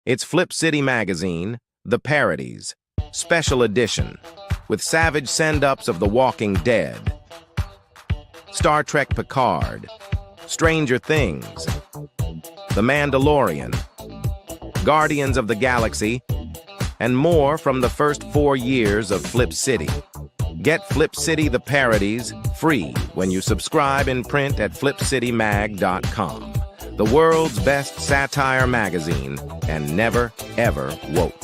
It's Flip City Magazine, The Parodies, Special Edition, with savage send-ups of The Walking Dead, Star Trek Picard, Stranger Things, The Mandalorian, Guardians of the Galaxy, and more from the first 4 years of Flip City. Get Flip City The Parodies free when you subscribe in print at flipcitymag.com. The world's best satire magazine, and never, ever woke.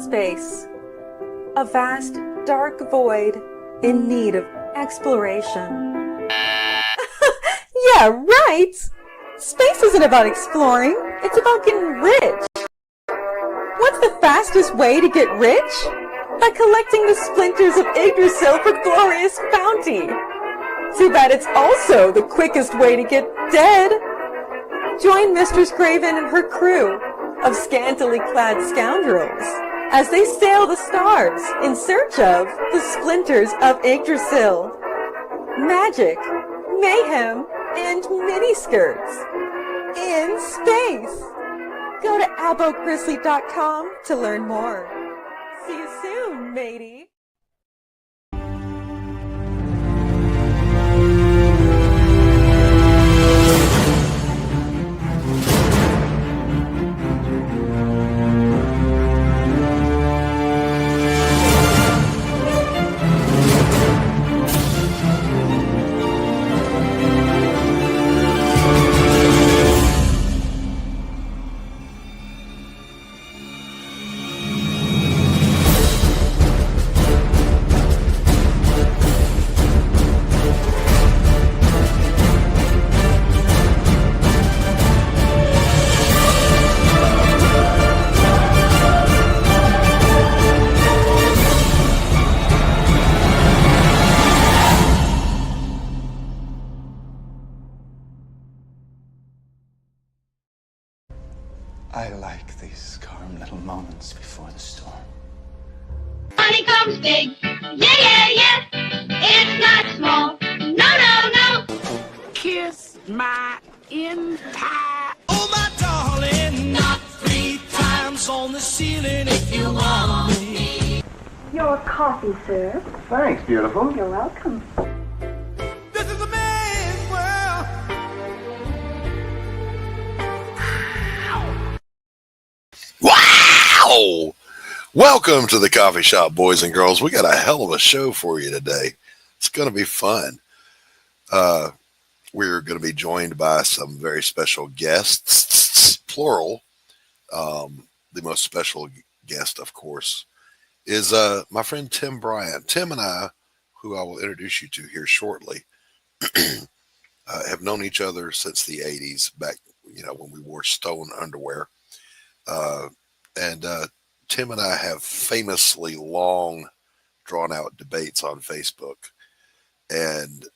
Space. A vast, dark void in need of exploration. Yeah, right! Space isn't about exploring, it's about getting rich. What's the fastest way to get rich? By collecting the splinters of Yggdrasil for glorious bounty. Too bad it's also the quickest way to get dead. Join Mistress Craven and her crew of scantily clad scoundrels as they sail the stars in search of the splinters of Yggdrasil. Magic, mayhem, and miniskirts in space. Go to abogrizzly.com to learn more. See you soon, matey. I like these calm little moments before the storm. Money comes big, yeah. It's not small, no. Kiss my entire. Oh, my darling, not 3 times on the ceiling if you want me. Your coffee, sir. Thanks, beautiful. You're welcome. This is a man's world. Wow! Welcome to the coffee shop, boys and girls. We got a hell of a show for you today. It's going to be fun. We're going to be joined by some very special guests, plural. The most special guest, of course, is my friend Tim Bryant. Tim and I, who I will introduce you to here shortly, have known each other since the 80s, back, when we wore Stone underwear. And Tim and I have famously long, drawn-out debates on Facebook. And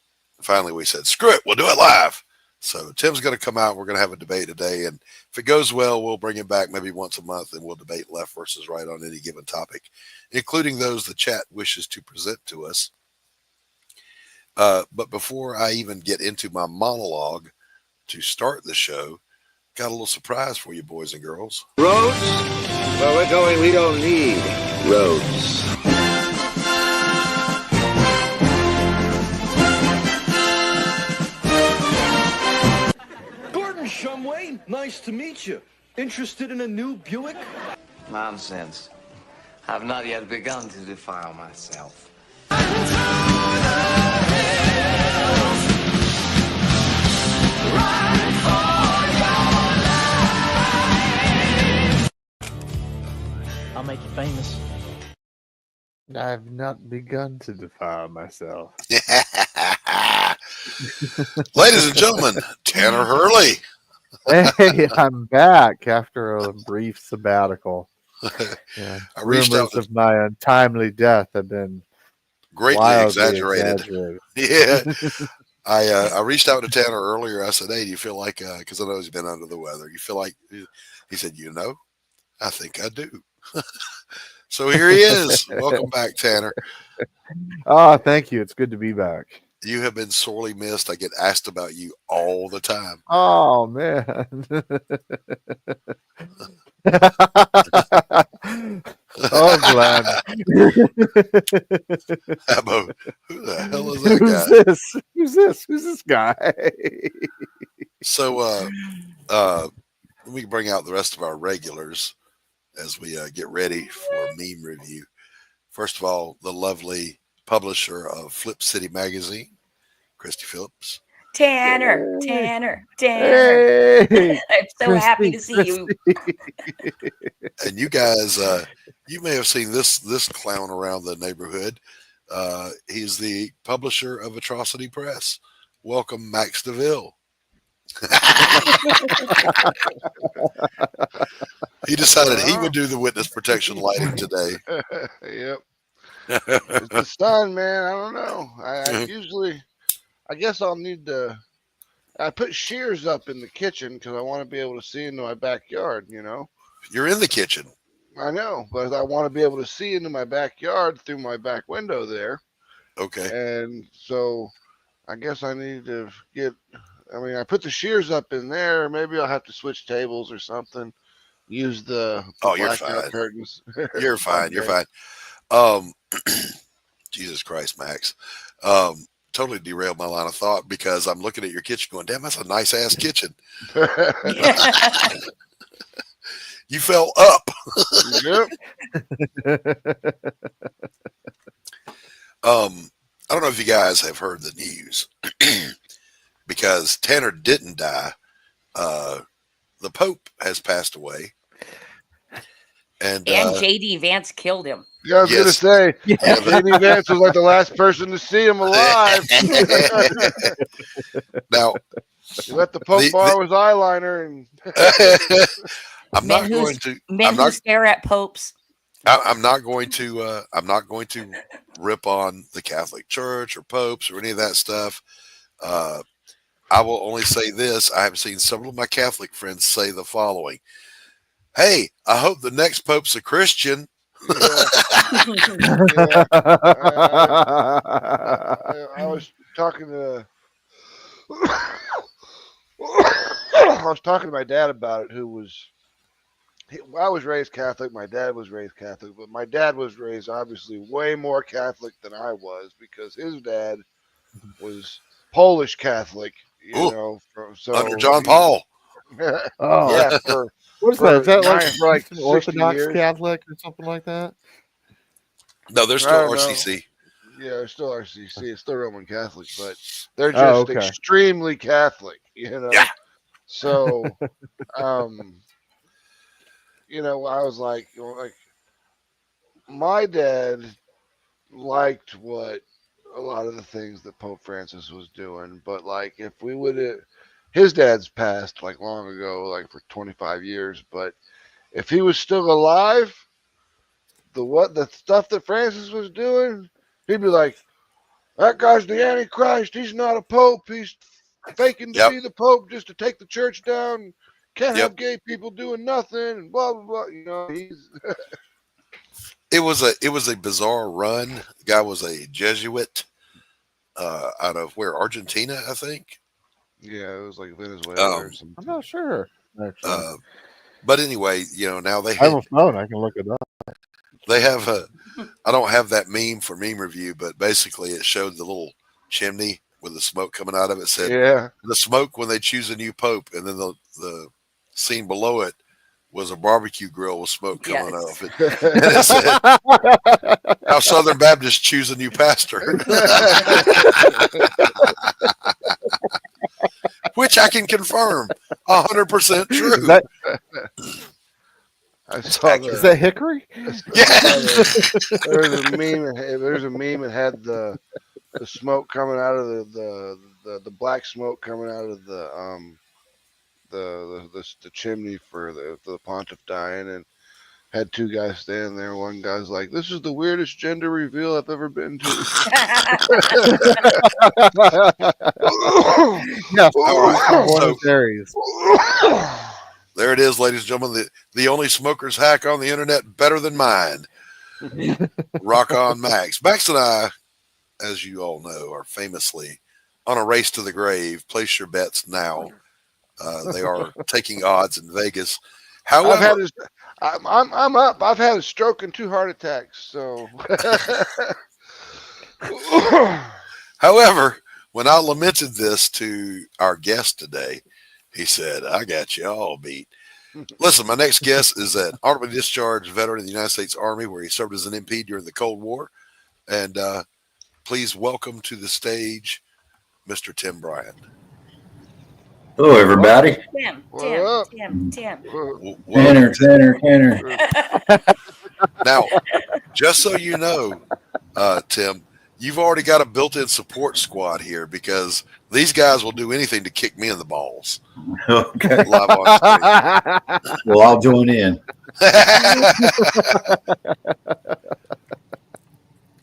finally we said, screw it, we'll do it live. So Tim's going to come out. We're going to have a debate today. And if it goes well, we'll bring him back maybe once a month, and we'll debate left versus right on any given topic, including those the chat wishes to present to us. But before I even get into my monologue to start the show, got a little surprise for you, boys and girls. Roads? Where we're going, we don't need roads. Gordon Shumway, nice to meet you. Interested in a new Buick? Nonsense. I've not yet begun to defile myself. I'll make you famous. I've not begun to defile myself. Ladies and gentlemen, Tanner Hurley. Hey, I'm back after a brief sabbatical. Yeah, I reached rumors out of my untimely death have been greatly wildly exaggerated. Yeah. I reached out to Tanner earlier. I said, hey, do you feel like, because I know he's been under the weather, you feel like, he said, I think I do. So here he is. Welcome back, Tanner. Oh, thank you. It's good to be back. You have been sorely missed. I get asked about you all the time. Oh, man. Oh, Glenn. Abbo, who the hell is that Who's guy? this? Who's this? Who's this guy? So let me bring out the rest of our regulars as we get ready for meme review. First of all, the lovely publisher of Flip City Magazine, Christy Phillips. Tanner. Hey, I'm so happy to see you. And you guys, you may have seen this clown around the neighborhood. He's the publisher of Atrocity Press. Welcome, Max DeVille. He decided he would do the witness protection lighting today. Yep. It's the sun, man. I don't know. I guess I'll need to. I put shears up in the kitchen because I want to be able to see into my backyard. You're in the kitchen. I know, but I want to be able to see into my backyard through my back window there. Okay. And so I guess I need to I put the shears up in there. Maybe I'll have to switch tables or something. Use the you're blackout fine. curtains. You're fine. You're fine. Jesus Christ, Max. Totally derailed my line of thought because I'm looking at your kitchen going, damn, that's a nice ass kitchen. You fell up. Yep. I don't know if you guys have heard the news because Tanner didn't die. The Pope has passed away. And JD Vance killed him. Yeah, I was gonna say, JD Vance was like the last person to see him alive. Now, he let the Pope borrow his eyeliner, and I'm not going to stare at popes. I'm not going to rip on the Catholic Church or popes or any of that stuff. I will only say this: I have seen several of my Catholic friends say the following. Hey, I hope the next pope's a Christian. I was talking to my dad about it. I was raised Catholic. My dad was raised Catholic, but my dad was raised obviously way more Catholic than I was because his dad was Polish Catholic. Under John Paul. Yeah. What is that? Is that like an Orthodox Catholic or something like that? No, they're still RCC. Yeah, they're still RCC. It's still Roman Catholic, but they're just extremely Catholic, Yeah. So, I was like, my dad liked what a lot of the things that Pope Francis was doing, but if we would have. His dad's passed long ago, for 25 years. But if he was still alive, the stuff that Francis was doing, he'd be like, that guy's the Antichrist. He's not a pope. He's faking to be the pope just to take the church down. Can't have gay people doing nothing and blah blah blah. He's It was a bizarre run. The guy was a Jesuit out of Argentina, I think. Yeah, it was Venezuela or something. I'm not sure. Actually. But anyway, now they I have a phone. I can look it up. They have I don't have that meme for meme review, but basically it showed the little chimney with the smoke coming out of it. Said, the smoke when they choose a new pope, and then the scene below it was a barbecue grill with smoke coming Yes. off it. And it said, "How Southern Baptists choose a new pastor," which I can confirm, 100% true. I saw Is that Hickory? There's a meme. There's a meme that had the smoke coming out of the black smoke coming out of the chimney for the pontiff dying, and had two guys standing there. One guy's like, "This is the weirdest gender reveal I've ever been to." Yeah. So, Aries. there it is, ladies and gentlemen. The only smoker's hack on the internet better than mine. Rock on, Max. Max and I, as you all know, are famously on a race to the grave. Place your bets now. They are taking odds in Vegas. However, I'm up. I've had a stroke and 2 heart attacks. So, however, when I lamented this to our guest today, he said, "I got you all beat." Listen, my next guest is an honorably discharged veteran of the United States Army, where he served as an MP during the Cold War. And please welcome to the stage, Mr. Tim Bryant. Hello, everybody. Tim. Tanner. Now, just so you know, Tim, you've already got a built-in support squad here, because these guys will do anything to kick me in the balls. Okay. Live on stage. Well, I'll join in.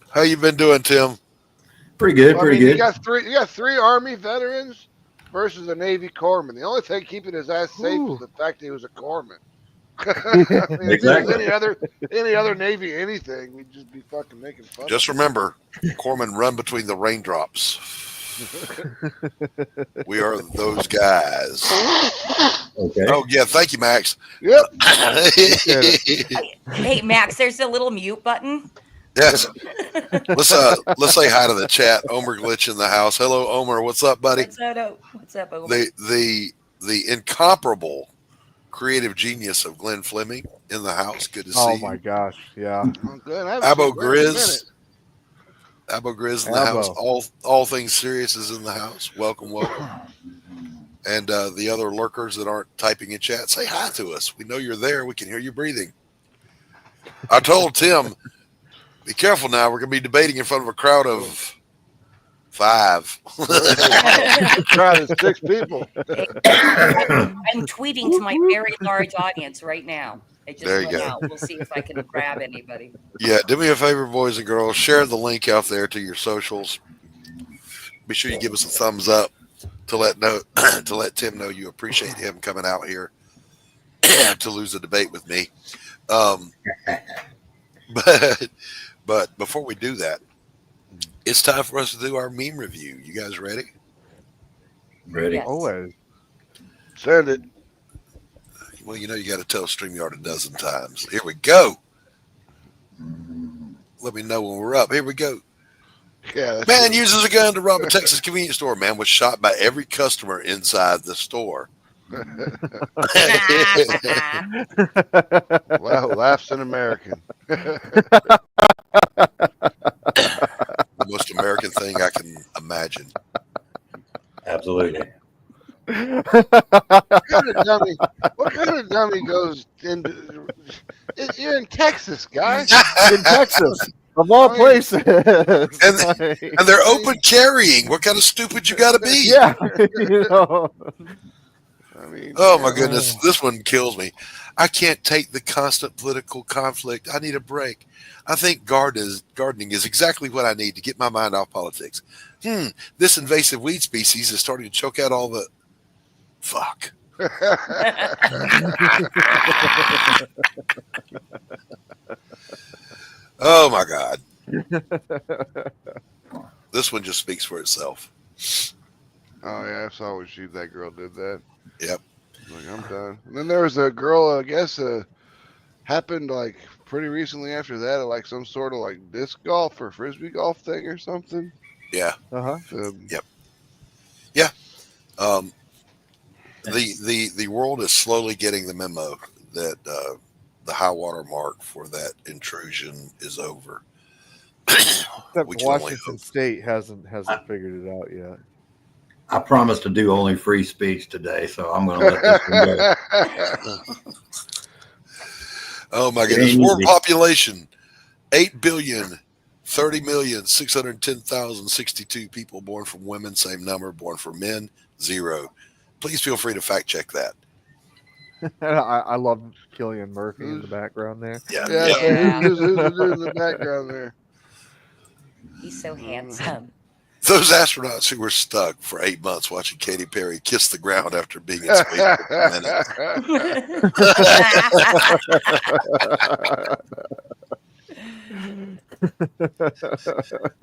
How you been doing, Tim? Pretty good. You got three Army veterans versus a Navy corpsman. The only thing keeping his ass safe is the fact that he was a corpsman. I mean, Exactly. If it was any other Navy anything, we'd just be fucking making fun. Just remember, corpsmen run between the raindrops. We are those guys. Okay. Oh yeah, thank you, Max. Yep. Hey, Max, there's a little mute button. Yes. Let's say hi to the chat. Omer Glitch in the house. Hello, Omer. What's up, buddy? What's up, Omer? The incomparable creative genius of Glenn Fleming in the house. Good to see you. Oh my gosh, yeah. Abo Grizz. Abo Grizz in the Abo. house. All things serious is in the house. Welcome. And the other lurkers that aren't typing in chat, say hi to us. We know you're there. We can hear you breathing. I told Tim, be careful now. We're going to be debating in front of a crowd of 5. Crowd of 6 people. I'm tweeting to my very large audience right now. It just There you went go. out. We'll see if I can grab anybody. Yeah, do me a favor, boys and girls. Share the link out there to your socials. Be sure you give us a thumbs up to let Tim know you appreciate him coming out here to lose a debate with me. But before we do that, it's time for us to do our meme review. You guys ready? Ready. Yes. Always. Send it. Well, you know you got to tell StreamYard a dozen times. Here we go. Let me know when we're up. Here we go. Yeah. Man uses a gun to rob a Texas convenience store. Man was shot by every customer inside the store. Wow, laughs an American. The most American thing I can imagine. Absolutely. What kind of dummy goes into? You're in Texas, guys. In Texas, of all places. And they're open carrying. What kind of stupid you got to be? Yeah. You know. I mean, Oh my goodness, this one kills me. I can't take the constant political conflict. I need a break. I think gardening is exactly what I need to get my mind off politics. This invasive weed species is starting to choke out all the fuck. Oh my God. This one just speaks for itself. Oh yeah, I saw when that girl did that. Yep. Like, I'm done. And then there was a girl, I guess, happened like pretty recently after that, like some sort of like disc golf or frisbee golf thing or something. Yeah. Uh-huh. Yep. Yeah. The world is slowly getting the memo that the high water mark for that intrusion is over. Except We can only Washington hope. State hasn't figured it out yet. I promised to do only free speech today, so I'm going to let this one go. Oh my goodness. World population, 8,030,610,062 people born from women, same number, born from men, 0. Please feel free to fact check that. I love Cillian Murphy in the background there. Yeah. Who's in the background there? He's so handsome. Those astronauts who were stuck for 8 months watching Katy Perry kiss the ground after being in space for a minute.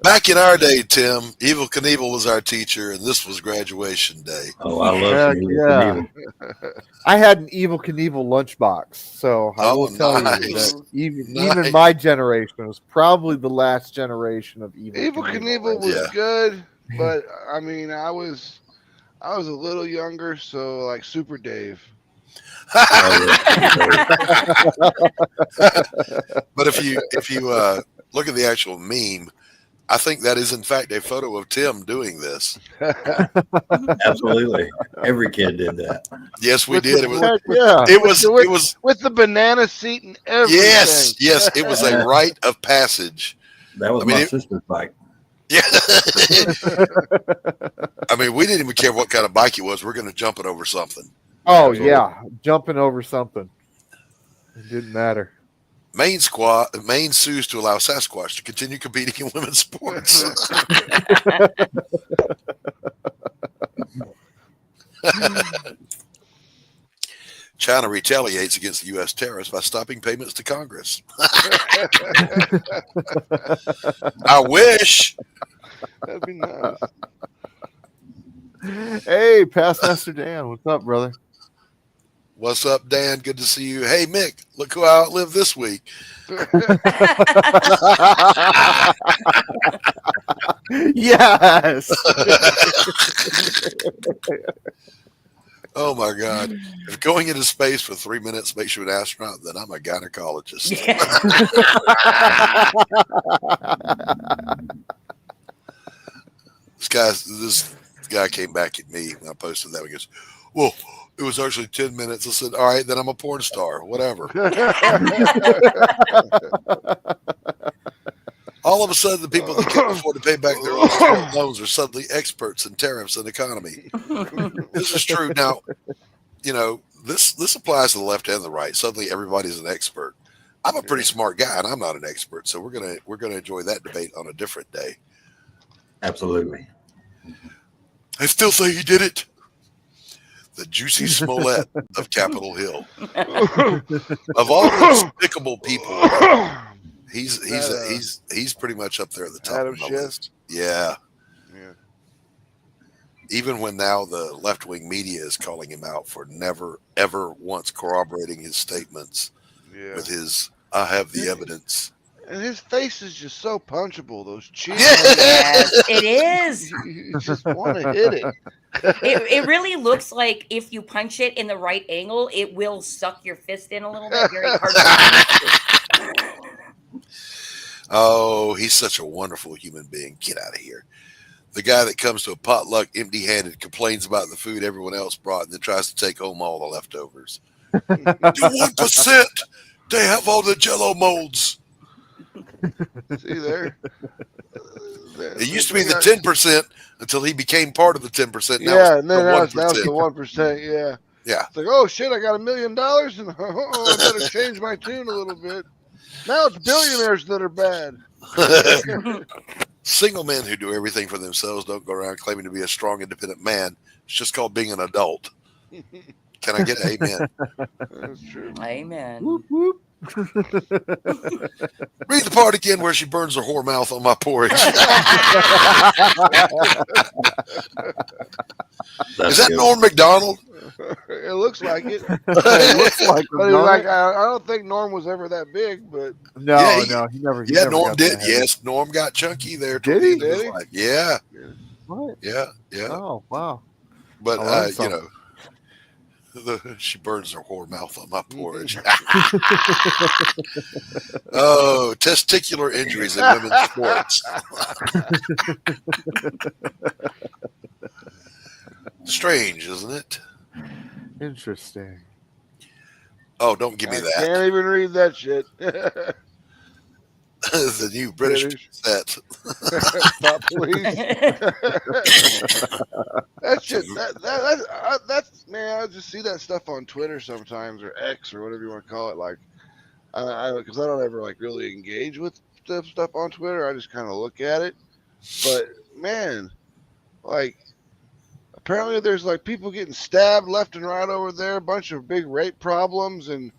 Back in our day, Tim, Evel Knievel was our teacher, and this was graduation day. Oh, I love yeah. I had an Evel Knievel lunchbox, so I will tell you that even my generation was probably the last generation of Evel Knievel was good, but I mean, I was a little younger, so like Super Dave. But if you look at the actual meme, I think that is in fact a photo of Tim doing this. Absolutely, every kid did that. Yes, we did. It was with the banana seat and everything. Yes, it was a rite of passage. That was my sister's bike. Yeah. I mean, we didn't even care what kind of bike it was. We're going to jump it over something. Oh, yeah. Jumping over something. It didn't matter. Maine sues to allow Sasquatch to continue competing in women's sports. China retaliates against the U.S. tariffs by stopping payments to Congress. I wish. That'd be nice. Hey, Past Master Dan. What's up, brother? What's up, Dan? Good to see you. Hey, Mick, look who I outlived this week. Yes. Oh, my God. If going into space for 3 minutes makes you an astronaut, then I'm a gynecologist. This guy came back at me when I posted that. He goes, well, it was actually 10 minutes. I said, all right, then I'm a porn star, whatever. All of a sudden, the people that can't afford to pay back their own student loans are suddenly experts in tariffs and economy. This is true. Now, you know, this applies to the left and the right. Suddenly, everybody's an expert. I'm a pretty smart guy, and I'm not an expert. So we're gonna enjoy that debate on a different day. Absolutely. I still say he did it. The Juicy Smollett of Capitol Hill. Of all the despicable people, he's pretty much up there at the top of my list. Yeah. Even when now the left-wing media is calling him out for never, ever once corroborating his statements with his "I have the evidence." And his face is just so punchable. Those cheeks. Yes, it is. You just want to hit it. It really looks like if you punch it in the right angle, it will suck your fist in a little bit. Very hard to Oh, he's such a wonderful human being. Get out of here. The guy that comes to a potluck empty-handed, complains about the food everyone else brought, and then tries to take home all the leftovers. The 1%, they have all the Jell-O molds. See there? It used to be the 10% until he became part of the 10%. Now and then now it's the 1%. Yeah. Yeah. It's like, oh shit, I got $1 million, and I better change my tune a little bit. Now it's billionaires that are bad. Single men who do everything for themselves don't go around claiming to be a strong, independent man. It's just called being an adult. Can I get an amen? That's true. Amen. Whoop, whoop. Read the part again where she burns her whore mouth on my porridge. Is that Norm Macdonald? It looks like it. It looks like him, But don't like, it? I don't think Norm was ever that big, but No, he never. He never Norm got did. that. Yes, Norm got chunky there. Did he? Did he? Yeah. What? Yeah. Oh, wow. But I learned you something. know, She burns her whore mouth on my porridge. Oh, testicular injuries in women's sports. Strange, isn't it? Interesting. Oh, don't give me I that. can't even read that shit. The new British set. Thought police. That shit. That's man. I just see that stuff on Twitter sometimes, or X, or whatever you want to call it. Like, because I don't ever like really engage with stuff on Twitter. I just kind of look at it. But man, like, apparently there's like people getting stabbed left and right over there. A bunch of big rape problems, and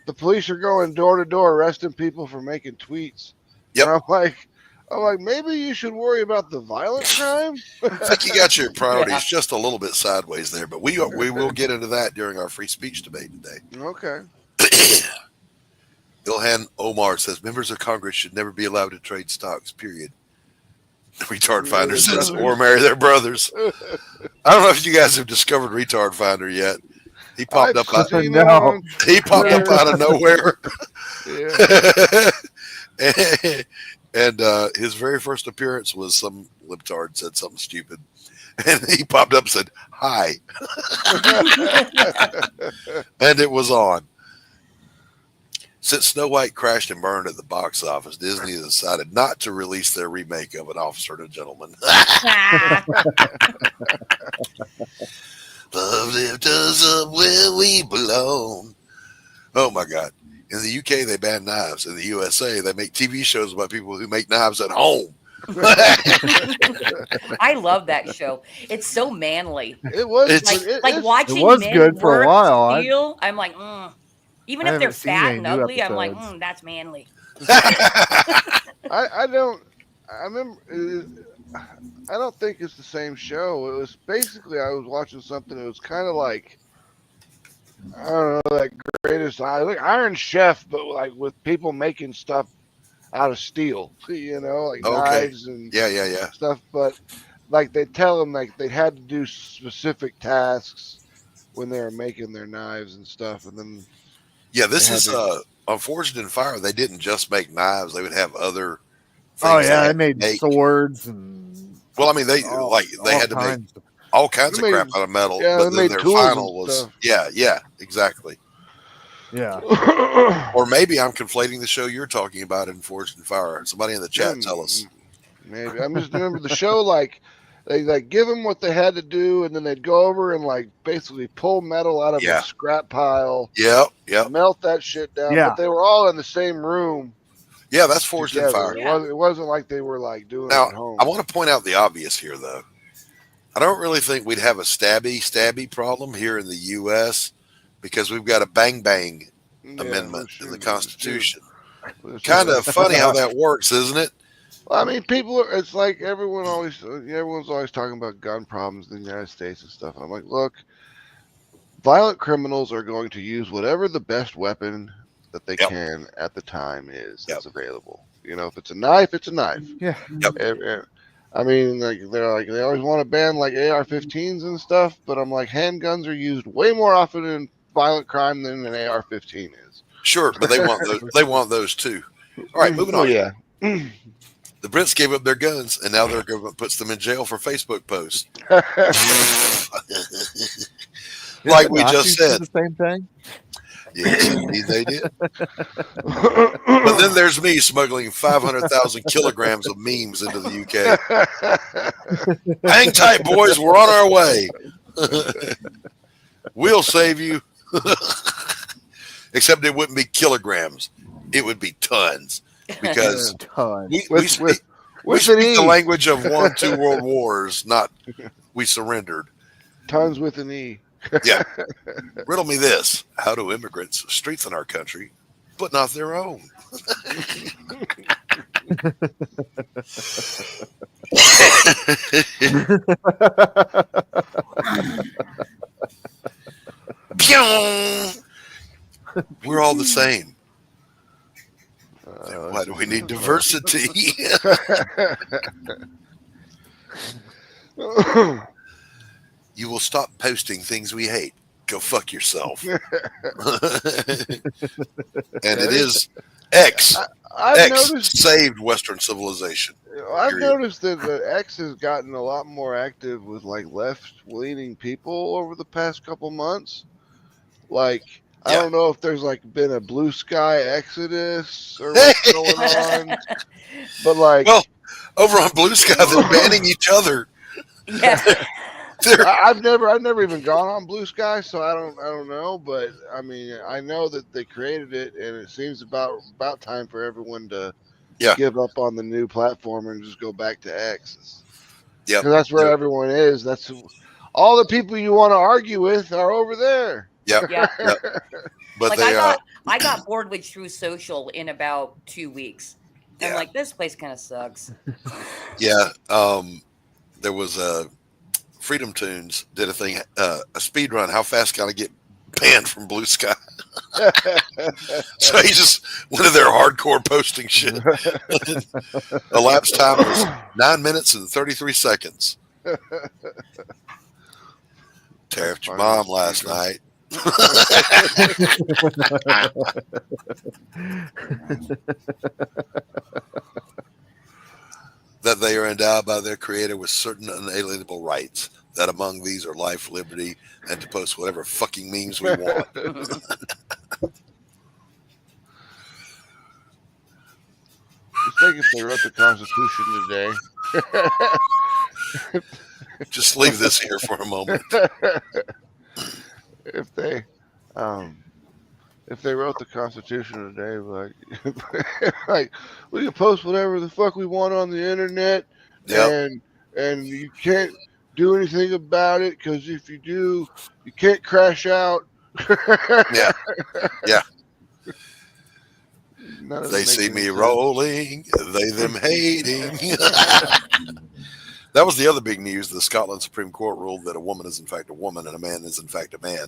the police are going door to door arresting people for making tweets. Yep. And I'm like, maybe you should worry about the violent crime. I think you got your priorities just a little bit sideways there, but we will get into that during our free speech debate today. Okay. Ilhan Omar says members of Congress should never be allowed to trade stocks, period. Retard Finder says, or marry their brothers. I don't know if you guys have discovered Retard Finder yet. He popped up out of nowhere. And his very first appearance was some libtard said something stupid. And he popped up and said, hi. And it was on. Since Snow White crashed and burned at the box office, Disney has decided not to release their remake of An Officer and a Gentleman. Love lift us up where we belong. Oh my God. In the UK, they ban knives. In the USA, they make TV shows about people who make knives at home. I love that show. It's so manly. It was like watching it was men good for work a while. steel. I'm like, even I if they're haven't seen fat any and new ugly, I'm like, episodes. that's manly. I don't think it's the same show. It was basically, I was watching something. It was kind of like, I don't know, like Greatest like Iron Chef, but like with people making stuff out of steel, you know, like knives and stuff. But like they tell them like they had to do specific tasks when they were making their knives and stuff, and then this is on Forged in Fire. They didn't just make knives; they would have other. Oh yeah, they made swords and. Well, I mean, they had to make all kinds of crap out of metal, but then their final was exactly. Yeah. Or maybe I'm conflating the show you're talking about in Forged in Fire. Somebody in the chat tell us. Maybe I just remember the show like they like give them what they had to do, and then they'd go over and like basically pull metal out of a scrap pile. Melt that shit down. Yeah. But they were all in the same room. Yeah, that's Forged in Fire. It wasn't like they were like doing it Now, at home. I want to point out the obvious here, though. I don't really think we'd have a stabby problem here in the U.S. because we've got a bang amendment in the Constitution. Kind of funny how that works, isn't it? Well, I mean, it's like everyone's always talking about gun problems in the United States and stuff. And I'm like, look, violent criminals are going to use whatever the best weapon that they can at the time that's available. You know, if it's a knife, it's a knife. Yeah. I mean, like they always want to ban like AR-15s and stuff, but I'm like, handguns are used way more often in violent crime than an AR-15 is. Sure, but they want those. They want those too. All right, moving on. Yeah. The Brits gave up their guns, and now their government puts them in jail for Facebook posts. Like we just said. The same thing. Yes, indeed they did. But then there's me smuggling 500,000 kilograms of memes into the UK. Hang tight, boys. We're on our way. We'll save you. Except it wouldn't be kilograms. It would be tons. Because we speak the language of 1, 2 world wars, not we surrendered. Tons with an E. Yeah. Riddle me this. How do immigrants strengthen our country, but not their own? We're all the same. Why do we need diversity? You will stop posting things we hate. go fuck yourself. And it is X. I've X noticed saved Western civilization. I've Period. noticed that the X has gotten a lot more active with like left-leaning people over the past couple months. Like, I don't know if there's like been a blue sky exodus or what's going on, but like, well, over on Blue Sky, they're banning each other. Yeah. I've never even gone on Blue Sky, so I don't know. But I mean, I know that they created it, and it seems about time for everyone to give up on the new platform and just go back to X. Yeah, because that's where everyone is. That's all the people you want to argue with are over there. Yep. Yeah. But like they I got bored with True Social in about 2 weeks. I'm like, this place kind of sucks. Yeah. There was Freedom Tunes did a thing, a speed run. How fast can I get banned from Blue Sky? So he just went in there hardcore posting shit. The elapsed time was 9 minutes and 33 seconds. Tariffed your mom last night. That they are endowed by their creator with certain unalienable rights, that among these are life, liberty, and to post whatever fucking memes we want. Just think if they wrote the Constitution today. Just leave this here for a moment. If they wrote the Constitution today, like we can post whatever the fuck we want on the internet, and you can't do anything about it because if you do, you can't crash out. Yeah. They see me rolling, they them hating. That was the other big news. The Scotland Supreme Court ruled that a woman is in fact a woman and a man is in fact a man.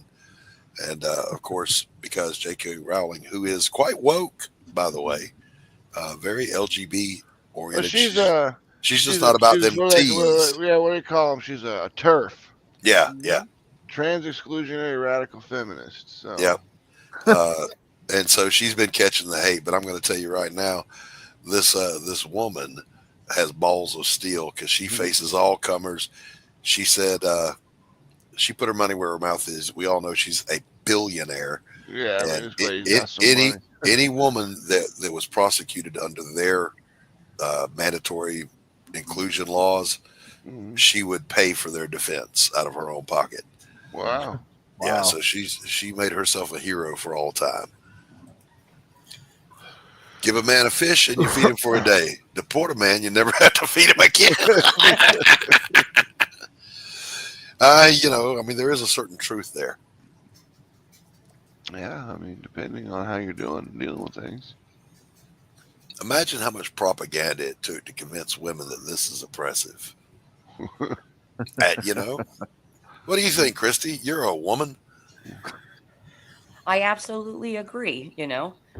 And of course, because J.K. Rowling, who is quite woke, by the way, very LGBT oriented. She's just not about them teas. What do you call them? She's a TERF. Yeah. Trans exclusionary radical feminist. So. Yeah. And so she's been catching the hate. But I'm going to tell you right now, this woman has balls of steel because she faces all comers. She said she put her money where her mouth is. We all know she's a billionaire. Yeah, and any woman that was prosecuted under their mandatory inclusion laws, she would pay for their defense out of her own pocket. Wow. Yeah, so she made herself a hero for all time. Give a man a fish and you feed him for a day. Deport a man, you never have to feed him again. There is a certain truth there. Yeah, I mean, depending on how you're dealing with things. Imagine how much propaganda it took to convince women that this is oppressive. What do you think, Christy? You're a woman. I absolutely agree.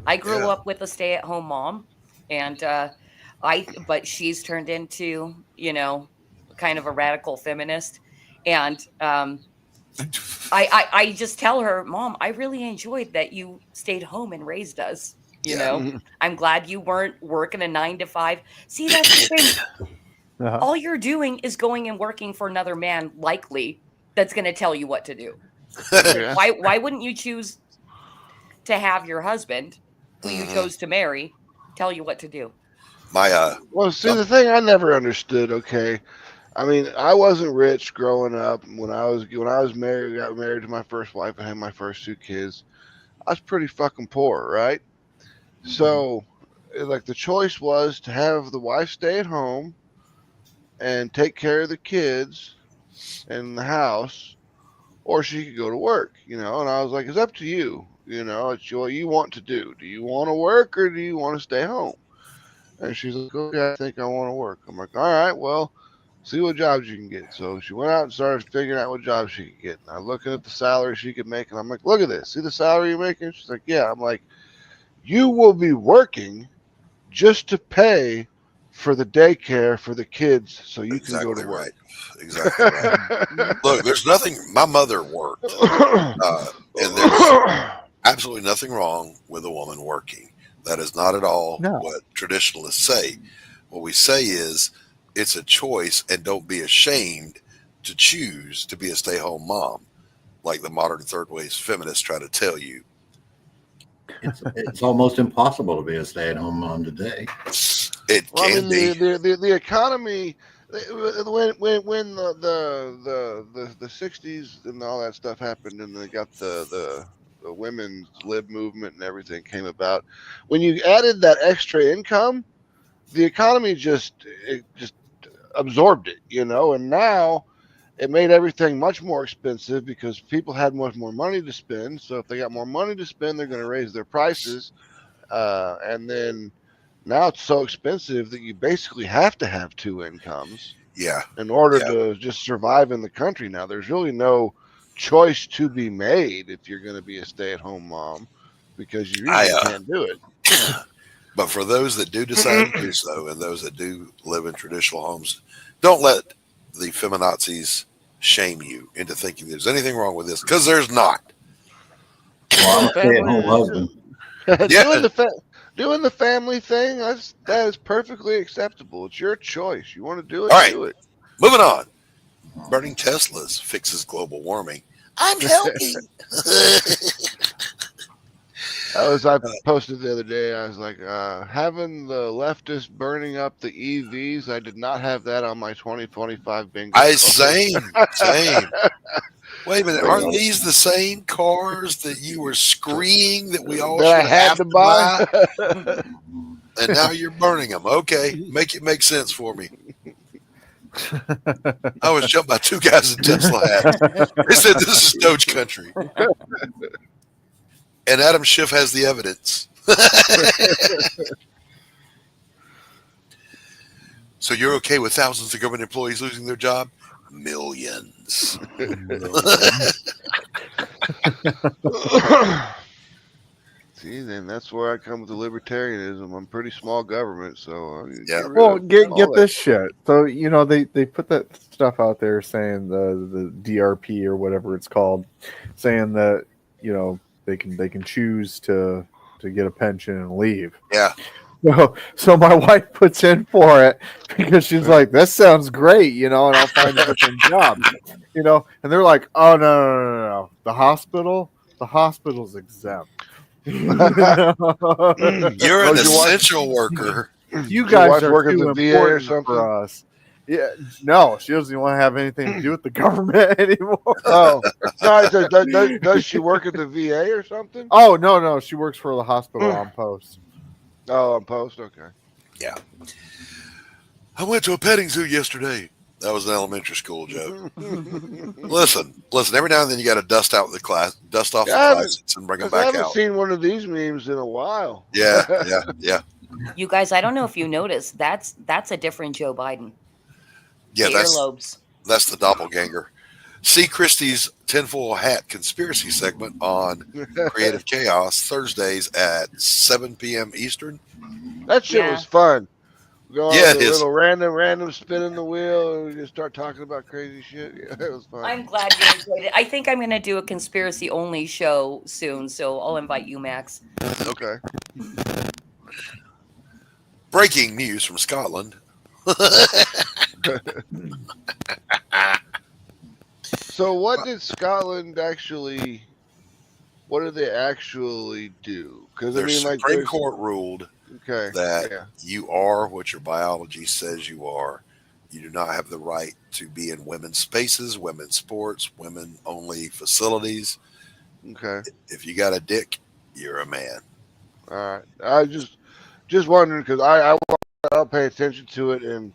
I grew up with a stay-at-home mom, and but she's turned into, kind of a radical feminist. And I just tell her, Mom, I really enjoyed that you stayed home and raised us. I'm glad you weren't working a 9 to 5. See, that's the thing. All you're doing is going and working for another man, likely, that's going to tell you what to do. Yeah. Why wouldn't you choose to have your husband, who you chose to marry, tell you what to do? Well, see, the thing I never understood. Okay, I mean, I wasn't rich growing up. When I was married, got married to my first wife and had my first 2 kids. I was pretty fucking poor, right? So, like, the choice was to have the wife stay at home and take care of the kids and the house, or she could go to work, And I was like, it's up to you. It's what you want to do. Do you want to work or do you want to stay home? And she's like, okay, I think I want to work. I'm like, all right, well, see what jobs you can get. So she went out and started figuring out what jobs she could get. And I'm looking at the salary she could make, and I'm like, look at this. See the salary you're making? She's like, yeah. I'm like, you will be working just to pay for the daycare for the kids, so you can go to work. Right. Exactly right. Look, there's nothing. My mother worked, and there's absolutely nothing wrong with a woman working. That is not at all what traditionalists say. What we say is it's a choice, and don't be ashamed to choose to be a stay-home mom, like the modern third wave feminists try to tell you. It's almost impossible to be a stay-at-home mom today. It can be. The economy. When the 60s and all that stuff happened, and they got the women's lib movement and everything came about, when you added that extra income, the economy just absorbed it, and now it made everything much more expensive because people had much more money to spend. So if they got more money to spend, they're going to raise their prices, and then now it's so expensive that you basically have to have two incomes in order to just survive in the country. Now, there's really no choice to be made if you're going to be a stay-at-home mom, because you really can't do it. But for those that do decide to do so, and those that do live in traditional homes, don't let the feminazis shame you into thinking there's anything wrong with this, because there's not. Well, I'm a stay-at-home husband. Doing the family thing, that is perfectly acceptable. It's your choice. You want to do it, All right. do it. Moving on. Burning Teslas fixes global warming. I'm helping. I posted the other day. I was like, having the leftists burning up the EVs. I did not have that on my 2025 bingo. Same. Wait a minute, aren't these the same cars that you were screeing that we all that should I had to buy? And now you're burning them. Okay, make it make sense for me. I was jumped by two guys in Tesla hats. They said this is Doge country. And Adam Schiff has the evidence. So you're okay with thousands of government employees losing their job? Millions. See, then that's where I come with the libertarianism. I'm pretty small government, so Well, get this shit. So they put that stuff out there saying the DRP or whatever it's called, saying that they can choose to get a pension and leave. Yeah. So my wife puts in for it because she's like, "That sounds great," and I'll find a different job, and they're like, "Oh no, the hospital's exempt." You're an essential worker. You guys are working too at the VA or important something for us. Yeah, no, she doesn't want to have anything to do with the government anymore. Oh, no, does she work at the VA or something? Oh no, she works for the hospital on post. Oh, on post, okay. Yeah. I went to a petting zoo yesterday. That was an elementary school joke. Listen. Every now and then you got to dust off the classmates and bring them back out. I haven't seen one of these memes in a while. Yeah. You guys, I don't know if you noticed, that's a different Joe Biden. Yeah, the earlobes. That's the doppelganger. See Christie's tinfoil hat conspiracy segment on Creative Chaos Thursdays at 7 p.m. Eastern. That shit was fun. Go on it with a is. little random spinning the wheel, and we just start talking about crazy shit. Yeah, it was fun. I'm glad you enjoyed it. I think I'm going to do a conspiracy only show soon, so I'll invite you, Max. Okay. Breaking news from Scotland. So what did Scotland actually? What did they actually do? Because Their Supreme Court ruled that you are what your biology says you are. You do not have the right to be in women's spaces, women's sports, women-only facilities. Okay. If you got a dick, you're a man. All right. I just wondering because I'll pay attention to it, and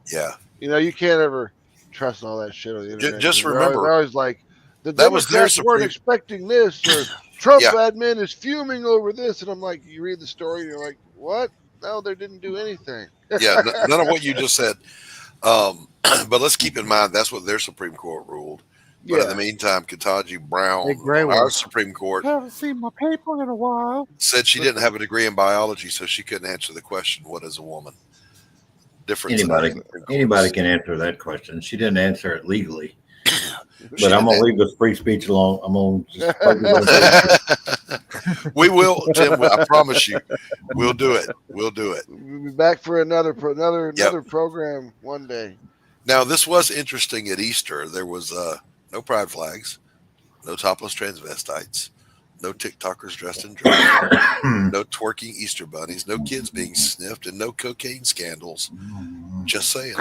you can't ever trust all that shit on the internet. Just remember, they're always like the that was their Democrats weren't expecting this, or Trump admin is fuming over this, and I'm like, you read the story, and you're like, what? No, they didn't do anything. Yeah, none of what you just said. But let's keep in mind that's what their Supreme Court ruled. But in the meantime, Ketanji Brown, our Supreme Court, I haven't seen my paper in a while. said she didn't have a degree in biology, so she couldn't answer the question, "What is a woman?" difference. Anybody can answer that question. She didn't answer it legally. But I'm gonna leave this free speech alone. I'm gonna just We will, Tim. I promise you, we'll do it. We'll do it. We'll be back for another program one day. Now, this was interesting at Easter. There was no pride flags, no topless transvestites, no TikTokers dressed in drag, no twerking Easter bunnies, no kids being sniffed, and no cocaine scandals. Just saying.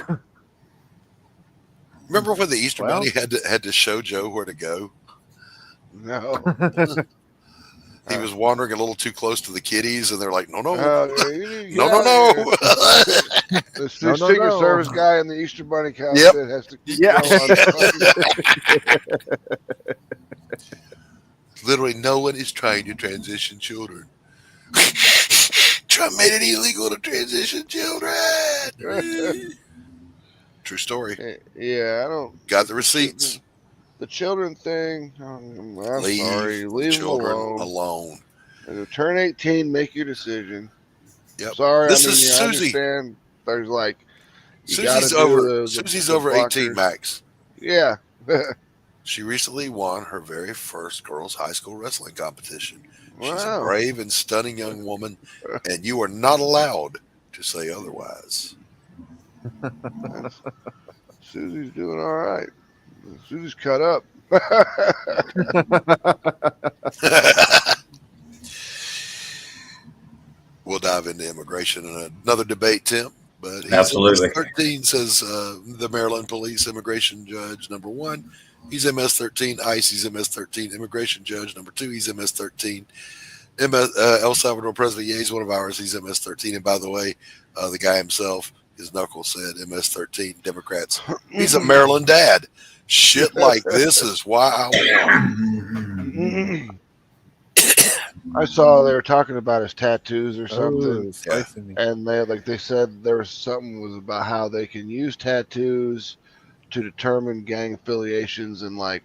Remember when the Easter Bunny had to show Joe where to go? No. He was wandering a little too close to the kiddies, and they're like, no. No. The Secret Service guy in the Easter Bunny costume has to keep going. Literally, no one is trying to transition children. Trump made it illegal to transition children. True story. Yeah, I don't. Got the receipts. The children thing. I'm leave sorry. Leave children them alone. Turn 18. Make your decision. Yep. Sorry. This I is Susie. Understand there's like. Susie's over 18, Max. Yeah. She recently won her very first girls' high school wrestling competition. She's a Wow. brave and stunning young woman, and you are not allowed to say otherwise. Susie's doing all right. Susie's cut up. We'll dive into immigration in another debate, Tim. But Absolutely. MS-13 says the Maryland police immigration judge number 1. He's MS-13. ICE, he's MS-13. Immigration judge number 2. He's MS-13. El Salvador President Ye's one of ours. He's MS-13. And by the way, the guy himself, his knuckles said MS-13 Democrats. He's a Maryland dad. Shit like this is why I won. I saw they were talking about his tattoos or something, Oh, and they said there was something was about how they can use tattoos to determine gang affiliations, and like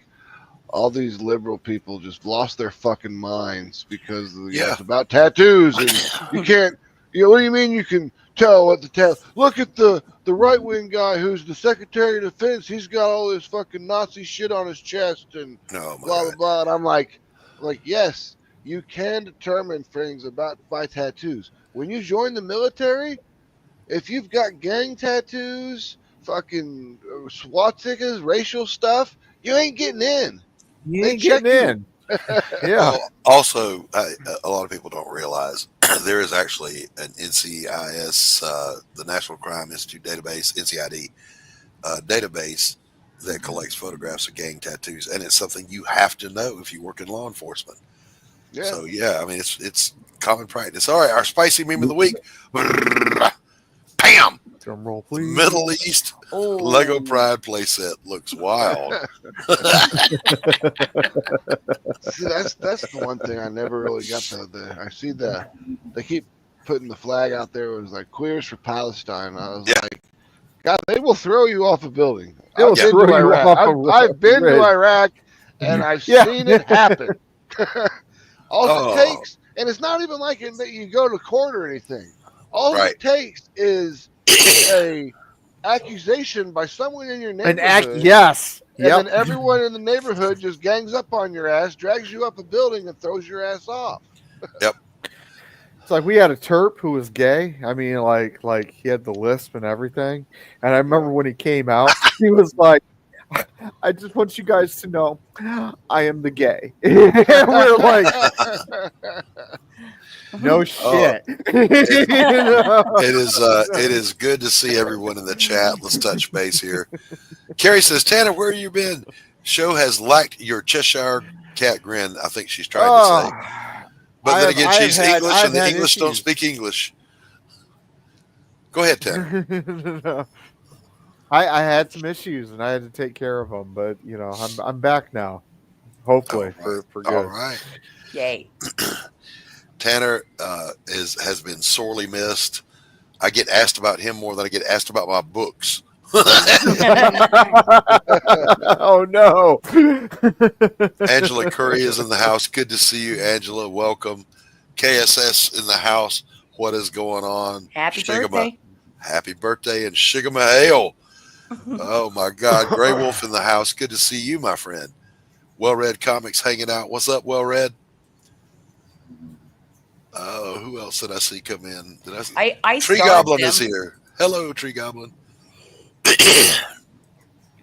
all these liberal people just lost their fucking minds because it's about tattoos, and you can't. What do you mean you can tell what the tattoo? Look at the right wing guy who's the Secretary of Defense. He's got all this fucking Nazi shit on his chest and blah blah blah. And I'm like, yes, you can determine things by tattoos. When you join the military, if you've got gang tattoos, fucking swastikas, racial stuff, you ain't getting in. You ain't getting in. Yeah. Also, a lot of people don't realize there is actually an NCIS, the National Crime Institute database, NCID database that collects photographs of gang tattoos, and it's something you have to know if you work in law enforcement. Yeah. So yeah, I mean it's common practice. All right, our spicy meme of the week. Bam! Drum roll, please. Middle East Lego Pride playset looks wild. See, that's the one thing I never really got. I see they keep putting the flag out there. It was like Queers for Palestine. I was like, God, they will throw you off a building. I've been to Iraq. I've been to Iraq, and I've seen it happen. All it takes, and it's not even like that you go to court or anything. All it takes is a accusation by someone in your neighborhood. Yes. And then everyone in the neighborhood just gangs up on your ass, drags you up a building, and throws your ass off. Yep. It's like we had a Terp who was gay. I mean, like he had the lisp and everything. And I remember when he came out, he was like, I just want you guys to know I am the gay. We're like, no shit. It is good to see everyone in the chat. Let's touch base here. Carrie says, Tanner, where you been? Show has lacked your Cheshire cat grin. I think she's trying to say. But then again, she's English, and the English don't speak English. Go ahead, Tanner. I had some issues and I had to take care of them, but I'm back now. Hopefully for good. All right. Yay. Tanner has been sorely missed. I get asked about him more than I get asked about my books. Oh no. Angela Curry is in the house. Good to see you, Angela. Welcome. KSS in the house. What is going on? Happy birthday. Happy birthday and Shigamahale. Oh my God. Gray Wolf in the house. Good to see you, my friend. Well Read Comics hanging out. What's up, Well Read? Oh, who else did I see come in? Did I see? I Tree Goblin is here. Hello, Tree Goblin. If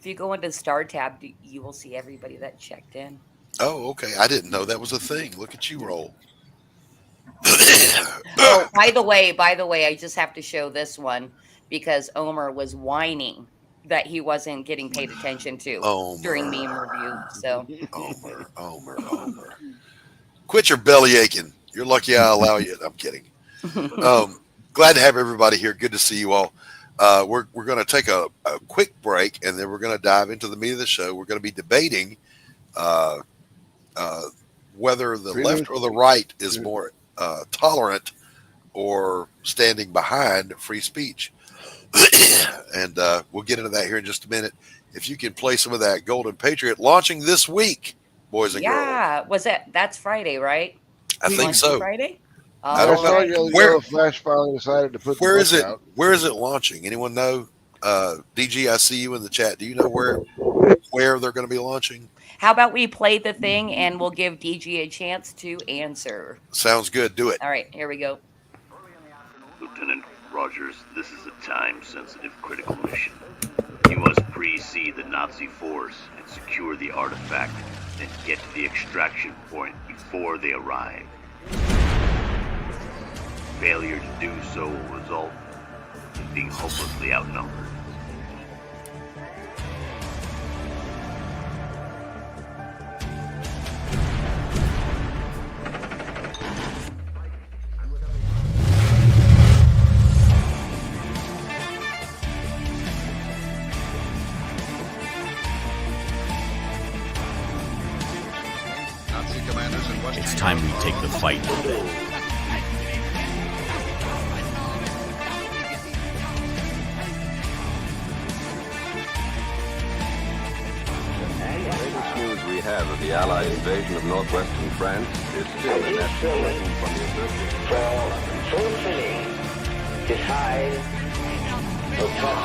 you go into Star tab, you will see everybody that checked in. Oh, okay. I didn't know that was a thing. Look at you roll. Oh, by the way, I just have to show this one because Omer was whining that he wasn't getting paid attention to during meme review. So Omer. Quit your belly aching. You're lucky I allow you. I'm kidding. Glad to have everybody here. Good to see you all. We're going to take a quick break, and then we're going to dive into the meat of the show. We're going to be debating whether the left or the right is more tolerant or standing behind free speech. And we'll get into that here in just a minute. If you can play some of that Golden Patriot launching this week, boys and girls. Yeah, that's Friday, right? I think so. Friday? I don't know where Flash finally decided to put. Where is it? Out. Where is it launching? Anyone know? DG, I see you in the chat. Do you know where they're going to be launching? How about we play the thing and we'll give DG a chance to answer? Sounds good. Do it. All right, here we go. Lieutenant Rogers, this is a time-sensitive critical mission. You must pre-see the Nazi force and secure the artifact, then get to the extraction point before they arrive. Failure to do so will result in being hopelessly outnumbered. It's time we take the fight. We have of the Allied invasion of northwestern France is still in escalation from the assertion. For fulfilling this high objective.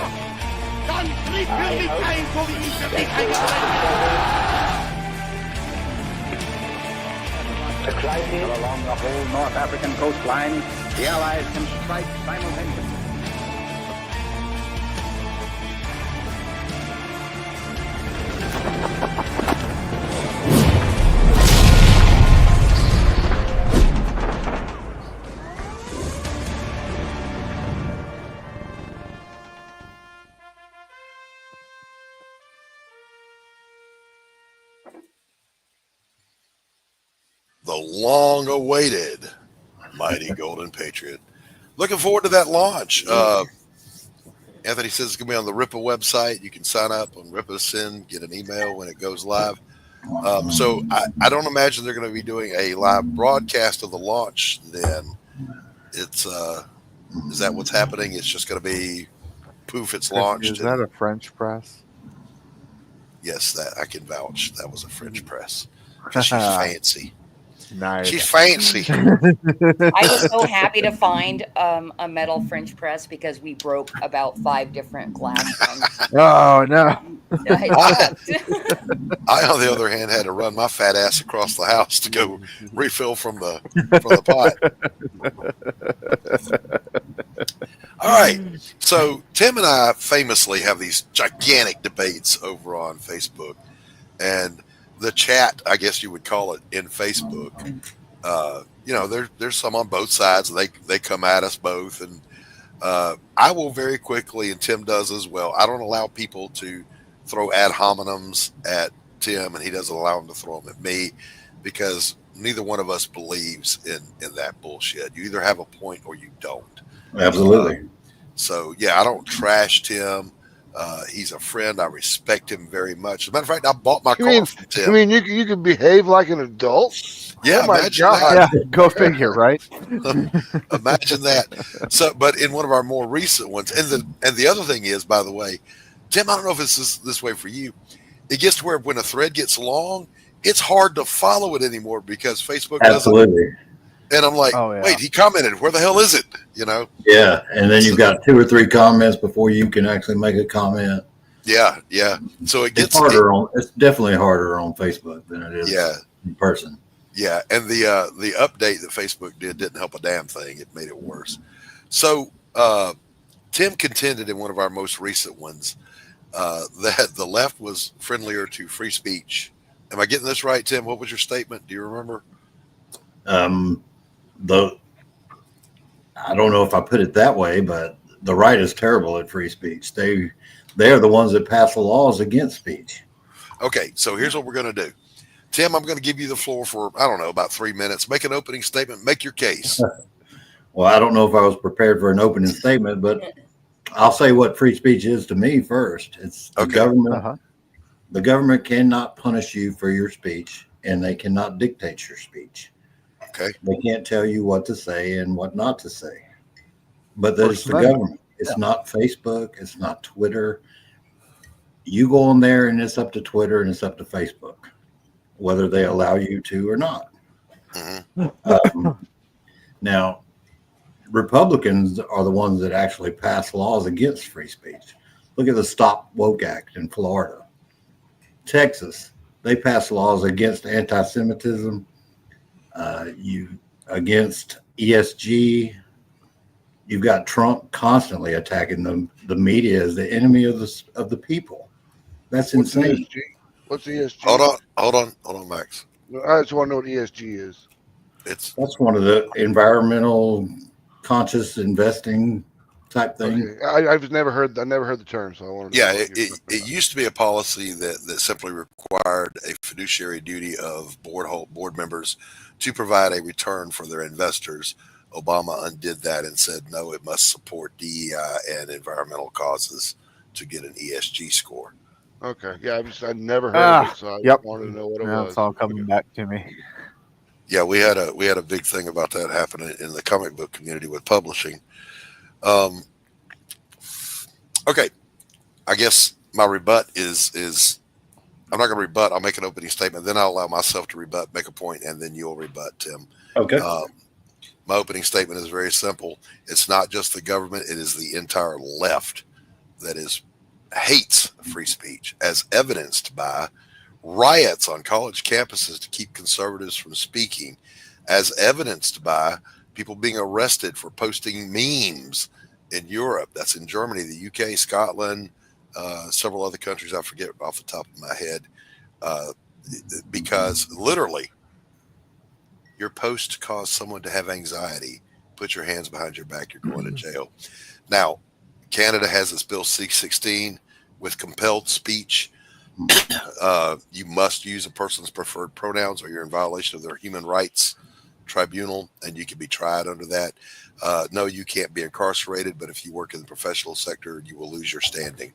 A crisis along the whole North African coastline, the Allies can strike simultaneously. The long-awaited mighty Golden Patriot. Looking forward to that launch. Anthony says it's going to be on the RIPA website. You can sign up on RIPA Send, get an email when it goes live. So I don't imagine they're going to be doing a live broadcast of the launch then. It's is that what's happening? It's just going to be poof, it's launched. Is that a French press? Yes, that I can vouch. That was a French press. She's fancy. Nice. She's fancy. I was so happy to find a metal French press because we broke about 5 different glass ones. Oh, no. I, on the other hand, had to run my fat ass across the house to go refill from the pot. All right. So Tim and I famously have these gigantic debates over on Facebook, and the chat, I guess you would call it, in Facebook. You know, there's some on both sides. And they come at us both, and I will very quickly, and Tim does as well. I don't allow people to throw ad hominems at Tim, and he doesn't allow them to throw them at me, because neither one of us believes in that bullshit. You either have a point or you don't. Absolutely. So yeah, I don't trash Tim. He's a friend. I respect him very much. As a matter of fact, I bought my car from Tim. You mean you can behave like an adult? Yeah, oh imagine that. Yeah, go figure, right? Imagine that. So, but in one of our more recent ones, and the other thing is, by the way, Tim, I don't know if it's this way for you. It gets to where when a thread gets long, it's hard to follow it anymore because Facebook And I'm like, wait, he commented. Where the hell is it? You know? Yeah, and then you've got 2 or 3 comments before you can actually make a comment. Yeah. So it's harder it's definitely harder on Facebook than it is in person. Yeah, and the update that Facebook didn't help a damn thing. It made it worse. So Tim contended in one of our most recent ones that the left was friendlier to free speech. Am I getting this right, Tim? What was your statement? Do you remember? I don't know if I put it that way, but the right is terrible at free speech. They are the ones that pass the laws against speech. Okay, so here's what we're going to do. Tim, I'm going to give you the floor for, I don't know, about 3 minutes. Make an opening statement. Make your case. Well, I don't know if I was prepared for an opening statement, but I'll say what free speech is to me first. It's the government. The government cannot punish you for your speech, and they cannot dictate your speech. Okay. They can't tell you what to say and what not to say. But that's the government. It's not Facebook. It's not Twitter. You go on there, and it's up to Twitter and it's up to Facebook, whether they allow you to or not. Now, Republicans are the ones that actually pass laws against free speech. Look at the Stop Woke Act in Florida. Texas, they pass laws against anti-Semitism, against ESG. You've got Trump constantly attacking the media as the enemy of the people. That's insane. What's ESG? Hold on, Max. I just want to know what ESG is. That's one of the environmental conscious investing type thing. Okay. I've never heard the term, so I wanted to know. It used to be a policy that simply required a fiduciary duty of board members to provide a return for their investors. Obama undid that and said, no, it must support DEI and environmental causes to get an ESG score. Okay. Yeah, I'd never heard of it, so I wanted to know what it was. It's all coming back to me. Yeah, we had a big thing about that happening in the comic book community with publishing. Okay, I guess my rebut is I'm not going to rebut. I'll make an opening statement, then I'll allow myself to rebut, make a point, and then you'll rebut, Tim. Okay. My opening statement is very simple. It's not just the government; it is the entire left that hates free speech, as evidenced by riots on college campuses to keep conservatives from speaking, as evidenced by people being arrested for posting memes in Europe. That's in Germany, the UK, Scotland, several other countries I forget off the top of my head, because literally your post caused someone to have anxiety. Put your hands behind your back, you're going to jail. Now, Canada has this bill C-16 with compelled speech. You must use a person's preferred pronouns or you're in violation of their human rights tribunal, and you can be tried under that. No, you can't be incarcerated, but if you work in the professional sector, you will lose your standing.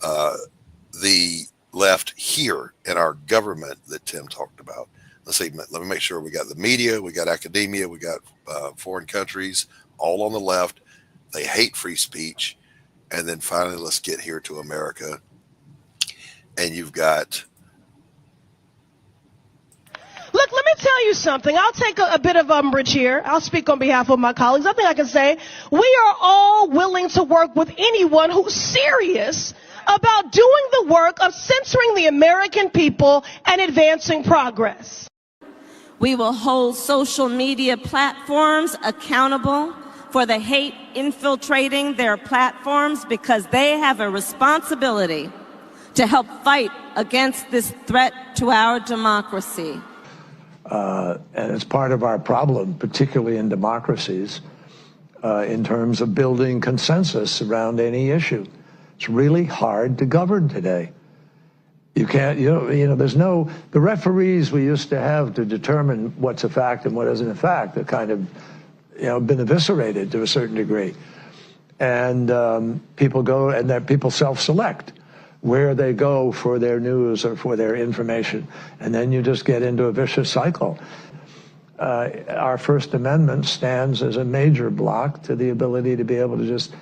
The left here in our government that Tim talked about, let me make sure we got the media, we got academia, we got foreign countries, all on the left. They hate free speech. And then finally, let's get here to America. And you've got... Look, let me tell you something. I'll take a bit of umbrage here. I'll speak on behalf of my colleagues. I think I can say we are all willing to work with anyone who's serious about doing the work of censoring the American people and advancing progress. We will hold social media platforms accountable for the hate infiltrating their platforms because they have a responsibility to help fight against this threat to our democracy. And it's part of our problem, particularly in democracies, in terms of building consensus around any issue. It's really hard to govern today. You can't, there's no, the referees we used to have to determine what's a fact and what isn't a fact are kind of, been eviscerated to a certain degree. And people go, and that people self-select where they go for their news or for their information. And then you just get into a vicious cycle. Our First Amendment stands as a major block to the ability to be able to just,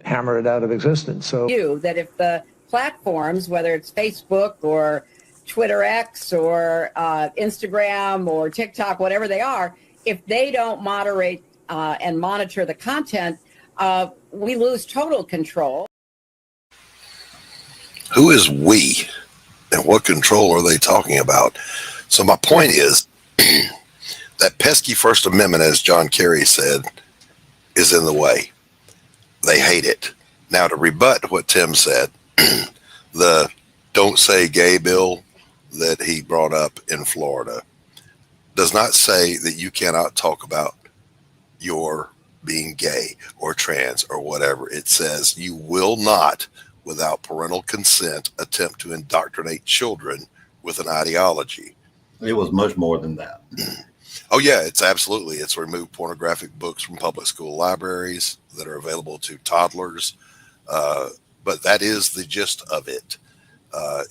hammer it out of existence. So that if the platforms, whether it's Facebook or Twitter X or Instagram or TikTok, whatever they are, if they don't moderate and monitor the content, we lose total control. Who is we, and what control are they talking about? So my point is that pesky First Amendment, as John Kerry said, is in the way. They hate it. Now, to rebut what Tim said, the Don't Say Gay bill that he brought up in Florida does not say that you cannot talk about your being gay or trans or whatever. It says you will not, without parental consent, attempt to indoctrinate children with an ideology. It was much more than that. Oh yeah, it's removed pornographic books from public school libraries that are available to toddlers. But that is the gist of it.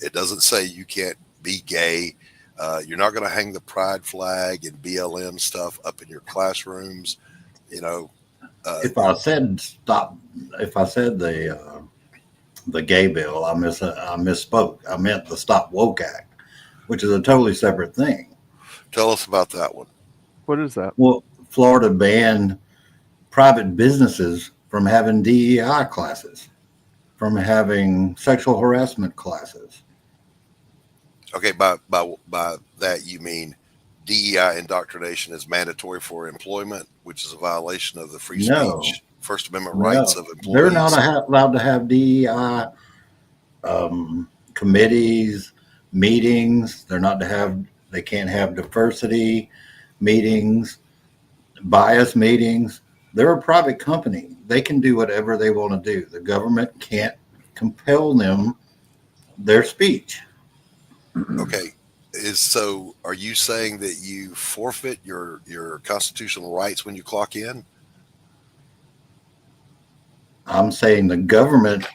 It doesn't say you can't be gay. You're not going to hang the pride flag and BLM stuff up in your classrooms. You know, if I said the gay bill, I misspoke. I meant the Stop Woke Act, which is a totally separate thing. Tell us about that one. What is that? Well, Florida banned private businesses from having DEI classes, from having sexual harassment classes. Okay, by that you mean DEI indoctrination is mandatory for employment, which is a violation of the free speech, First Amendment rights of employees. They're not allowed to have DEI committees, meetings. They can't have diversity meetings, bias meetings. They're a private company. They can do whatever they want to do. The government can't compel them their speech. Okay. So are you saying that you forfeit your constitutional rights when you clock in? I'm saying the government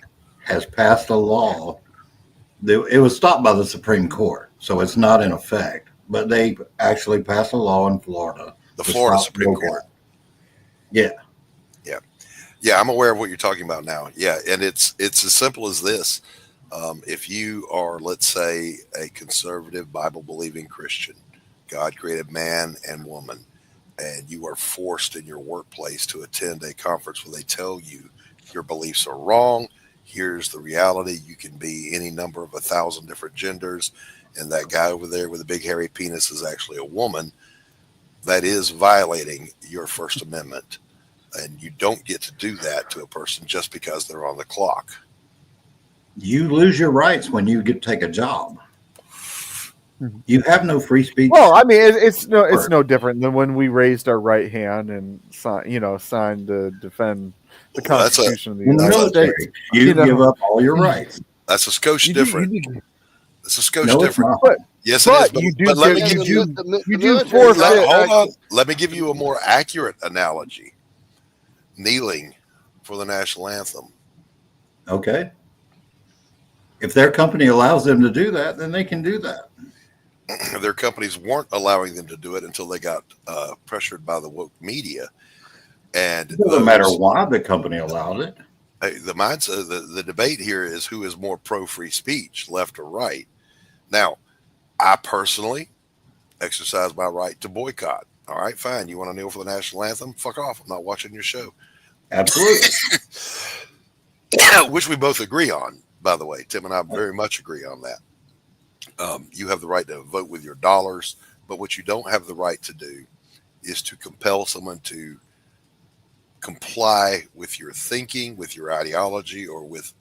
has passed a law. It was stopped by the Supreme Court, so it's not in effect. But they actually passed a law in Florida. The Florida Supreme Court. Yeah. Yeah. Yeah, I'm aware of what you're talking about now. Yeah, and it's as simple as this. If you are, let's say, a conservative, Bible-believing Christian, God created man and woman, and you are forced in your workplace to attend a conference where they tell you your beliefs are wrong, here's the reality, you can be any number of 1,000 different genders, and that guy over there with a big hairy penis is actually a woman, that is violating your First Amendment. And you don't get to do that to a person just because they're on the clock. You lose your rights when you get to take a job. You have no free speech. Well, I mean, it's no different than when we raised our right hand and signed to defend the Constitution of the United States. You give up all your rights. That's a skosh different. It's a skosh No, it's different. not. Yes, it is. But let me give you. You do forfeit. Hold on. Let me give you a more accurate analogy. Kneeling for the national anthem. Okay. If their company allows them to do that, then they can do that. Their companies weren't allowing them to do it until they got pressured by the woke media. And It doesn't matter why the company allowed it. The mindset, the debate here is who is more pro free speech, left or right. Now, I personally exercise my right to boycott. All right, fine. You want to kneel for the national anthem? Fuck off. I'm not watching your show. Absolutely. Which we both agree on, by the way. Tim and I very much agree on that. You have the right to vote with your dollars, but what you don't have the right to do is to compel someone to comply with your thinking, with your ideology, or with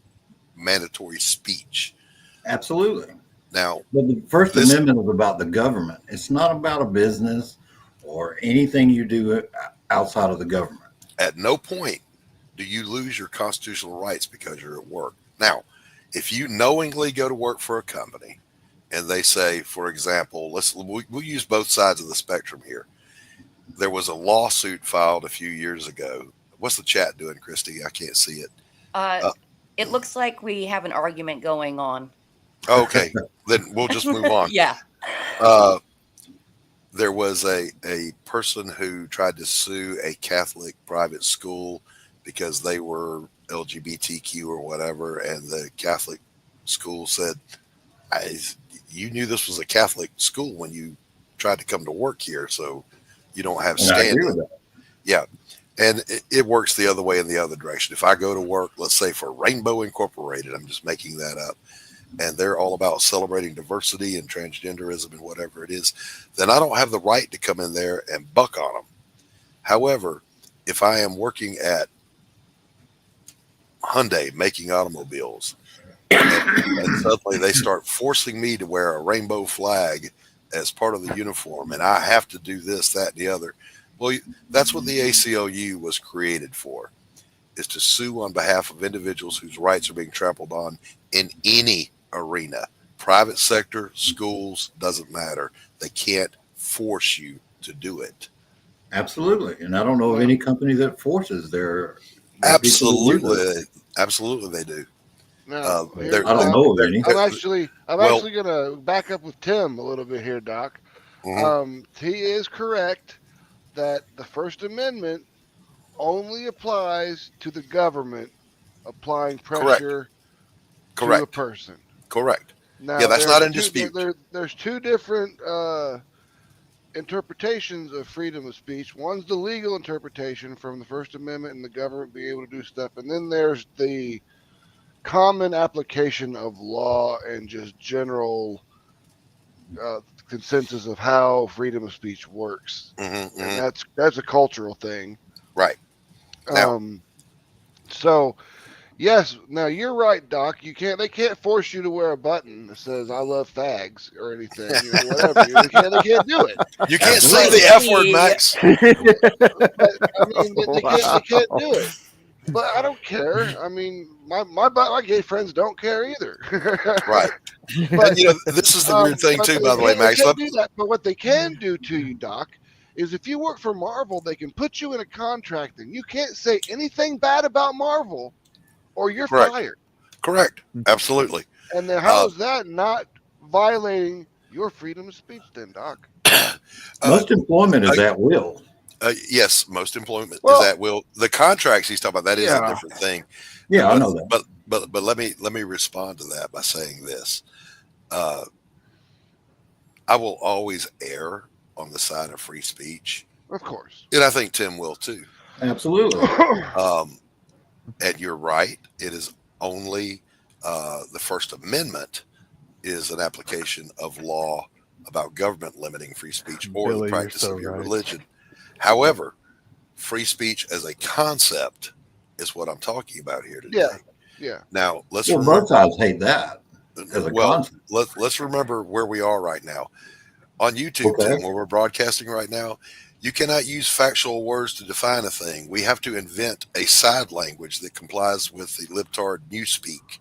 mandatory speech. Absolutely. Now, but the First Amendment is about the government. It's not about a business or anything you do outside of the government. At no point do you lose your constitutional rights because you're at work. Now, if you knowingly go to work for a company and they say, for example, we'll use both sides of the spectrum here. There was a lawsuit filed a few years ago. What's the chat doing, Christy? I can't see it. It looks like we have an argument going on. Okay, then we'll just move on. Yeah. There was a person who tried to sue a Catholic private school because they were LGBTQ or whatever, and the Catholic school said, you knew this was a Catholic school when you tried to come to work here, so You don't have And I agree standing. with that. Yeah. And it works the other way in the other direction. If I go to work, let's say for Rainbow Incorporated, I'm just making that up, and they're all about celebrating diversity and transgenderism and whatever it is, then I don't have the right to come in there and buck on them. However, if I am working at Hyundai making automobiles, and suddenly they start forcing me to wear a rainbow flag as part of the uniform, and I have to do this, that, and the other. Well, that's what the ACLU was created for, is to sue on behalf of individuals whose rights are being trampled on in any arena, private sector, schools, doesn't matter. They can't force you to do it. Absolutely. And I don't know of any company that forces their Absolutely. Absolutely they do. Now, I don't know of any. I'm actually going to back up with Tim a little bit here, Doc. He is correct that the First Amendment only applies to the government applying pressure to a person. Correct. Now, yeah, that's not in dispute. There's two different interpretations of freedom of speech. One's the legal interpretation from the First Amendment and the government being able to do stuff, and then there's the common application of law and just general consensus of how freedom of speech works. And that's a cultural thing. Right. Now, so yes, now you're right, Doc. They can't force you to wear a button that says "I love fags" or anything, whatever. They can't do it. You can't say the F word, Max. I mean, they can't do it. But I don't care. I mean, my gay friends don't care either. Right. But this is the weird thing too, by the way, Max. But what they can do to you, Doc, is if you work for Marvel, they can put you in a contract and you can't say anything bad about Marvel or you're fired. Correct. Absolutely. And then how is that not violating your freedom of speech then, Doc? Most employment is at will. Yes, most employment is at will. The contracts he's talking about, that is a different thing. Yeah, I know that. But let me respond to that by saying this. I will always err on the side of free speech. Of course. And I think Tim will too. Absolutely. And you're right. It is only the First Amendment is an application of law about government limiting free speech or Billy, the practice you're so of your right. religion. However, free speech as a concept is what I'm talking about here today. Yeah. Now let's both sides hate that as a concept. Let's remember where we are right now on YouTube, Tim, where we're broadcasting right now. You cannot use factual words to define a thing. We have to invent a side language that complies with the libtard newspeak,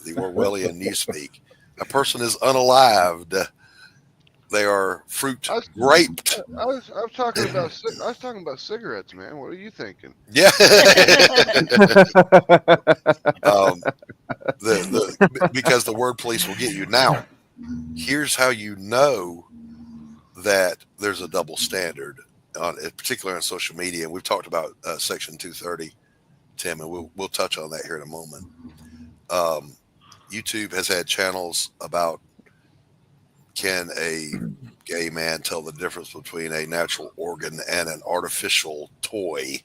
the Orwellian newspeak. A person is unalived. They are fruit raped. I was talking about cigarettes, man. What are you thinking? Yeah. Because the word police will get you. Now, here's how you know that there's a double standard, particularly on social media. And we've talked about Section 230, Tim, and we'll touch on that here in a moment. YouTube has had channels about, can a gay man tell the difference between a natural organ and an artificial toy,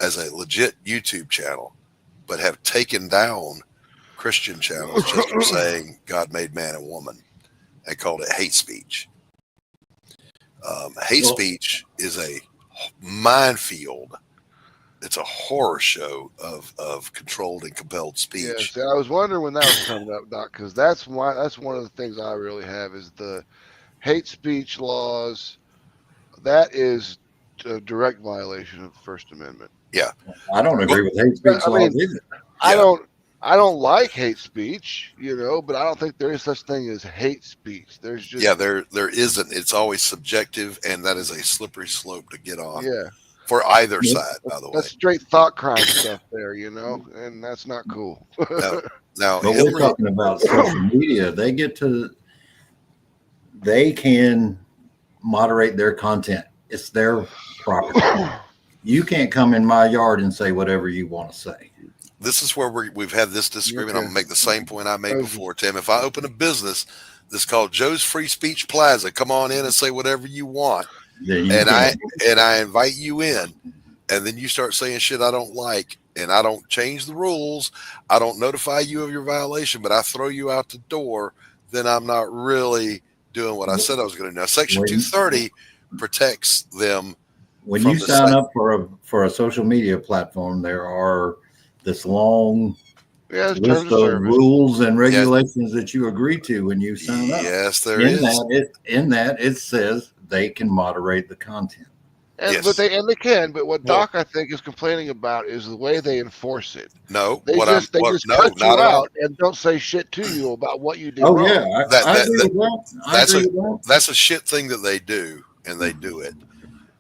as a legit YouTube channel, but have taken down Christian channels just for saying God made man and woman and called it hate speech. Hate speech is a minefield. It's a horror show of controlled and compelled speech. Yeah, I was wondering when that was coming up, Doc, because that's one of the things I really have is the hate speech laws. That is a direct violation of the First Amendment. Yeah, I don't agree with hate speech laws either. I don't like hate speech, but I don't think there is such thing as hate speech. There's just there isn't. It's always subjective, and that is a slippery slope to get on. Yeah. For either side, by the way. That's straight thought crime stuff there, and that's not cool. Now but we're talking about social media. They can moderate their content. It's their property. You can't come in my yard and say whatever you want to say. This is where we've had this disagreement. I'm going to make the same point I made before, Tim. If I open a business that's called Joe's Free Speech Plaza, come on in and say whatever you want. and I invite you in, and then you start saying shit I don't like, and I don't change the rules, I don't notify you of your violation, but I throw you out the door, then I'm not really doing what I said I was going to do. Now, Section 230 protects them. When you sign up for a social media platform, there are this long list of rules and regulations that you agree to when you sign up. Yes, there is. In that, it says they can moderate the content. And, but they can. But what Doc I think is complaining about is the way they enforce it. No, they just cut you out and don't say shit to you about what you did wrong. Yeah, that's a shit thing that they do, and they do it.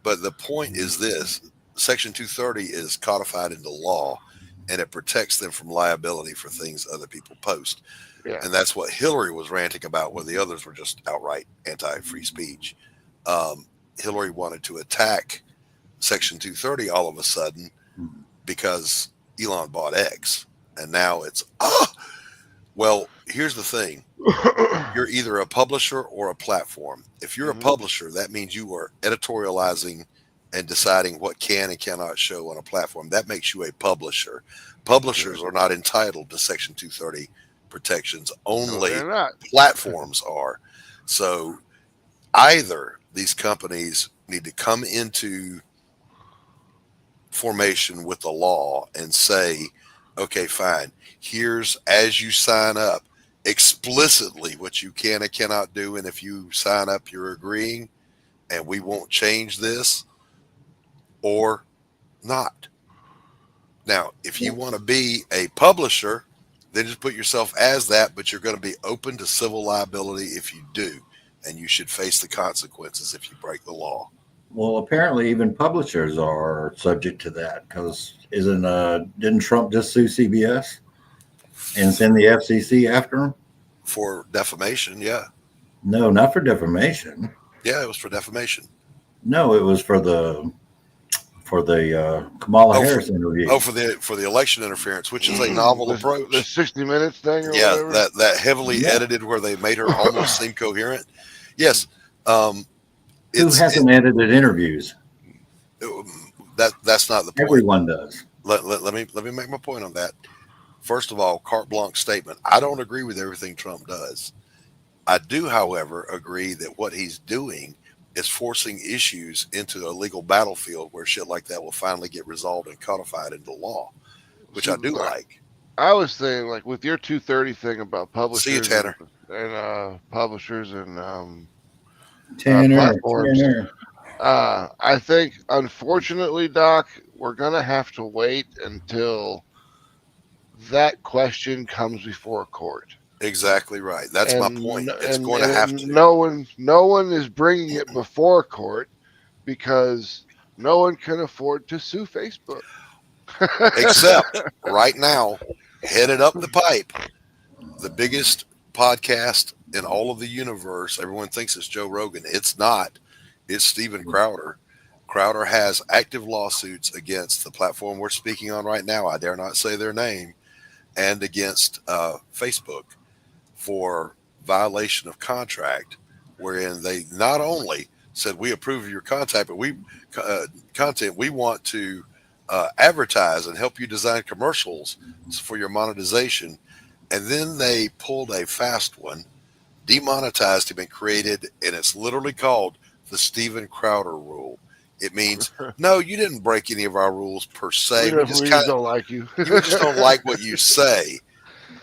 But the point is this: Section 230 is codified into law, and it protects them from liability for things other people post. Yeah. And that's what Hillary was ranting about, where the others were just outright anti-free speech. Hillary wanted to attack Section 230 all of a sudden because Elon bought X, and now it's well, here's the thing. You're either a publisher or a platform. If you're a publisher, that means you are editorializing and deciding what can and cannot show on a platform. That makes you a publisher. Publishers are not entitled to Section 230 protections. Only platforms are. So either these companies need to come into formation with the law and say, okay, fine, here's, as you sign up, explicitly what you can and cannot do, and if you sign up, you're agreeing, and we won't change this, or not. Now, if you want to be a publisher, then just put yourself as that, but you're going to be open to civil liability if you do, and you should face the consequences if you break the law. Well, apparently even publishers are subject to that, because didn't Trump just sue CBS and send the FCC after him? For defamation, yeah. No, not for defamation. Yeah, it was for defamation. No, it was for the Kamala Harris interview. For the election interference, which is a novel approach. The 60 Minutes thing, or yeah, whatever? that heavily edited where they made her almost seem coherent. Yes. Who hasn't edited interviews? That's not the point. Everyone does. Let me make my point on that. First of all, carte blanche statement. I don't agree with everything Trump does. I do, however, agree that what he's doing is forcing issues into a legal battlefield where shit like that will finally get resolved and codified into law, which I do like. I was saying, like, with your 230 thing about publishers, see you, Tanner, and publishers and Tanner. I think, unfortunately, Doc, we're gonna have to wait until that question comes before a court. Exactly right. That's my point. It's going to have to. No one is bringing it before court because no one can afford to sue Facebook. Except right now, headed up the pipe, the biggest podcast in all of the universe. Everyone thinks it's Joe Rogan. It's not. It's Steven Crowder. Crowder has active lawsuits against the platform we're speaking on right now. I dare not say their name, and against Facebook for violation of contract, wherein they not only said we approve of your content, but we want to advertise and help you design commercials for your monetization, and then they pulled a fast one, demonetized him, and created, and it's literally called the Steven Crowder rule. It means, no, you didn't break any of our rules per se. We just don't like you. We just don't like what you say.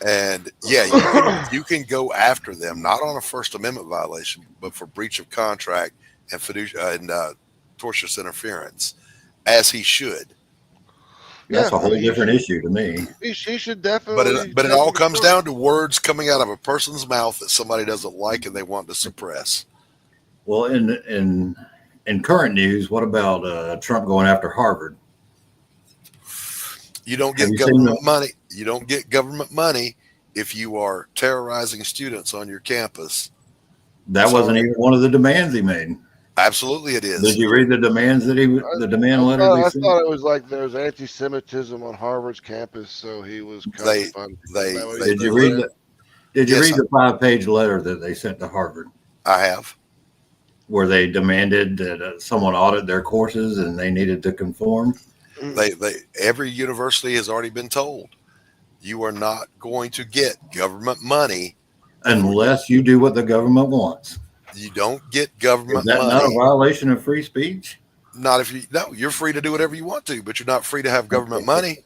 And yeah, you can go after them, not on a First Amendment violation, but for breach of contract and tortious interference, as he should. That's a whole different issue to me. He should definitely. But it all comes down to words coming out of a person's mouth that somebody doesn't like and they want to suppress. Well, in current news, what about Trump going after Harvard? You don't get government money. You don't get government money if you are terrorizing students on your campus. That wasn't even one of the demands he made. Absolutely, it is. Did you read the demands that the demand letter? I thought it was like there was anti-Semitism on Harvard's campus, so he was kind of fun. Did you read the 5-page letter that they sent to Harvard? I have. where they demanded that someone audit their courses and they needed to conform? Every university has already been told, you are not going to get government money unless you do what the government wants. You don't get government money. Is that not a violation of free speech? Not if you're free to do whatever you want to, but you're not free to have government money.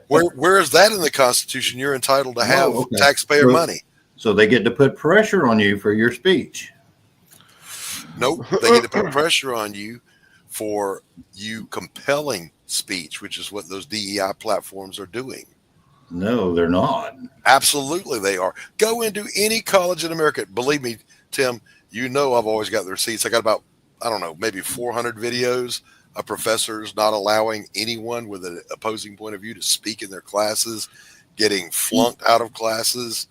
Where is that in the Constitution? You're entitled to have taxpayer money. So they get to put pressure on you for your speech. Nope. They get to put pressure on you for you compelling speech, which is what those DEI platforms are doing. No, they're not. Absolutely, they are. Go into any college in America. Believe me, Tim, you know I've always got the receipts. I got about, I don't know, maybe 400 videos of professors not allowing anyone with an opposing point of view to speak in their classes, getting flunked out of classes,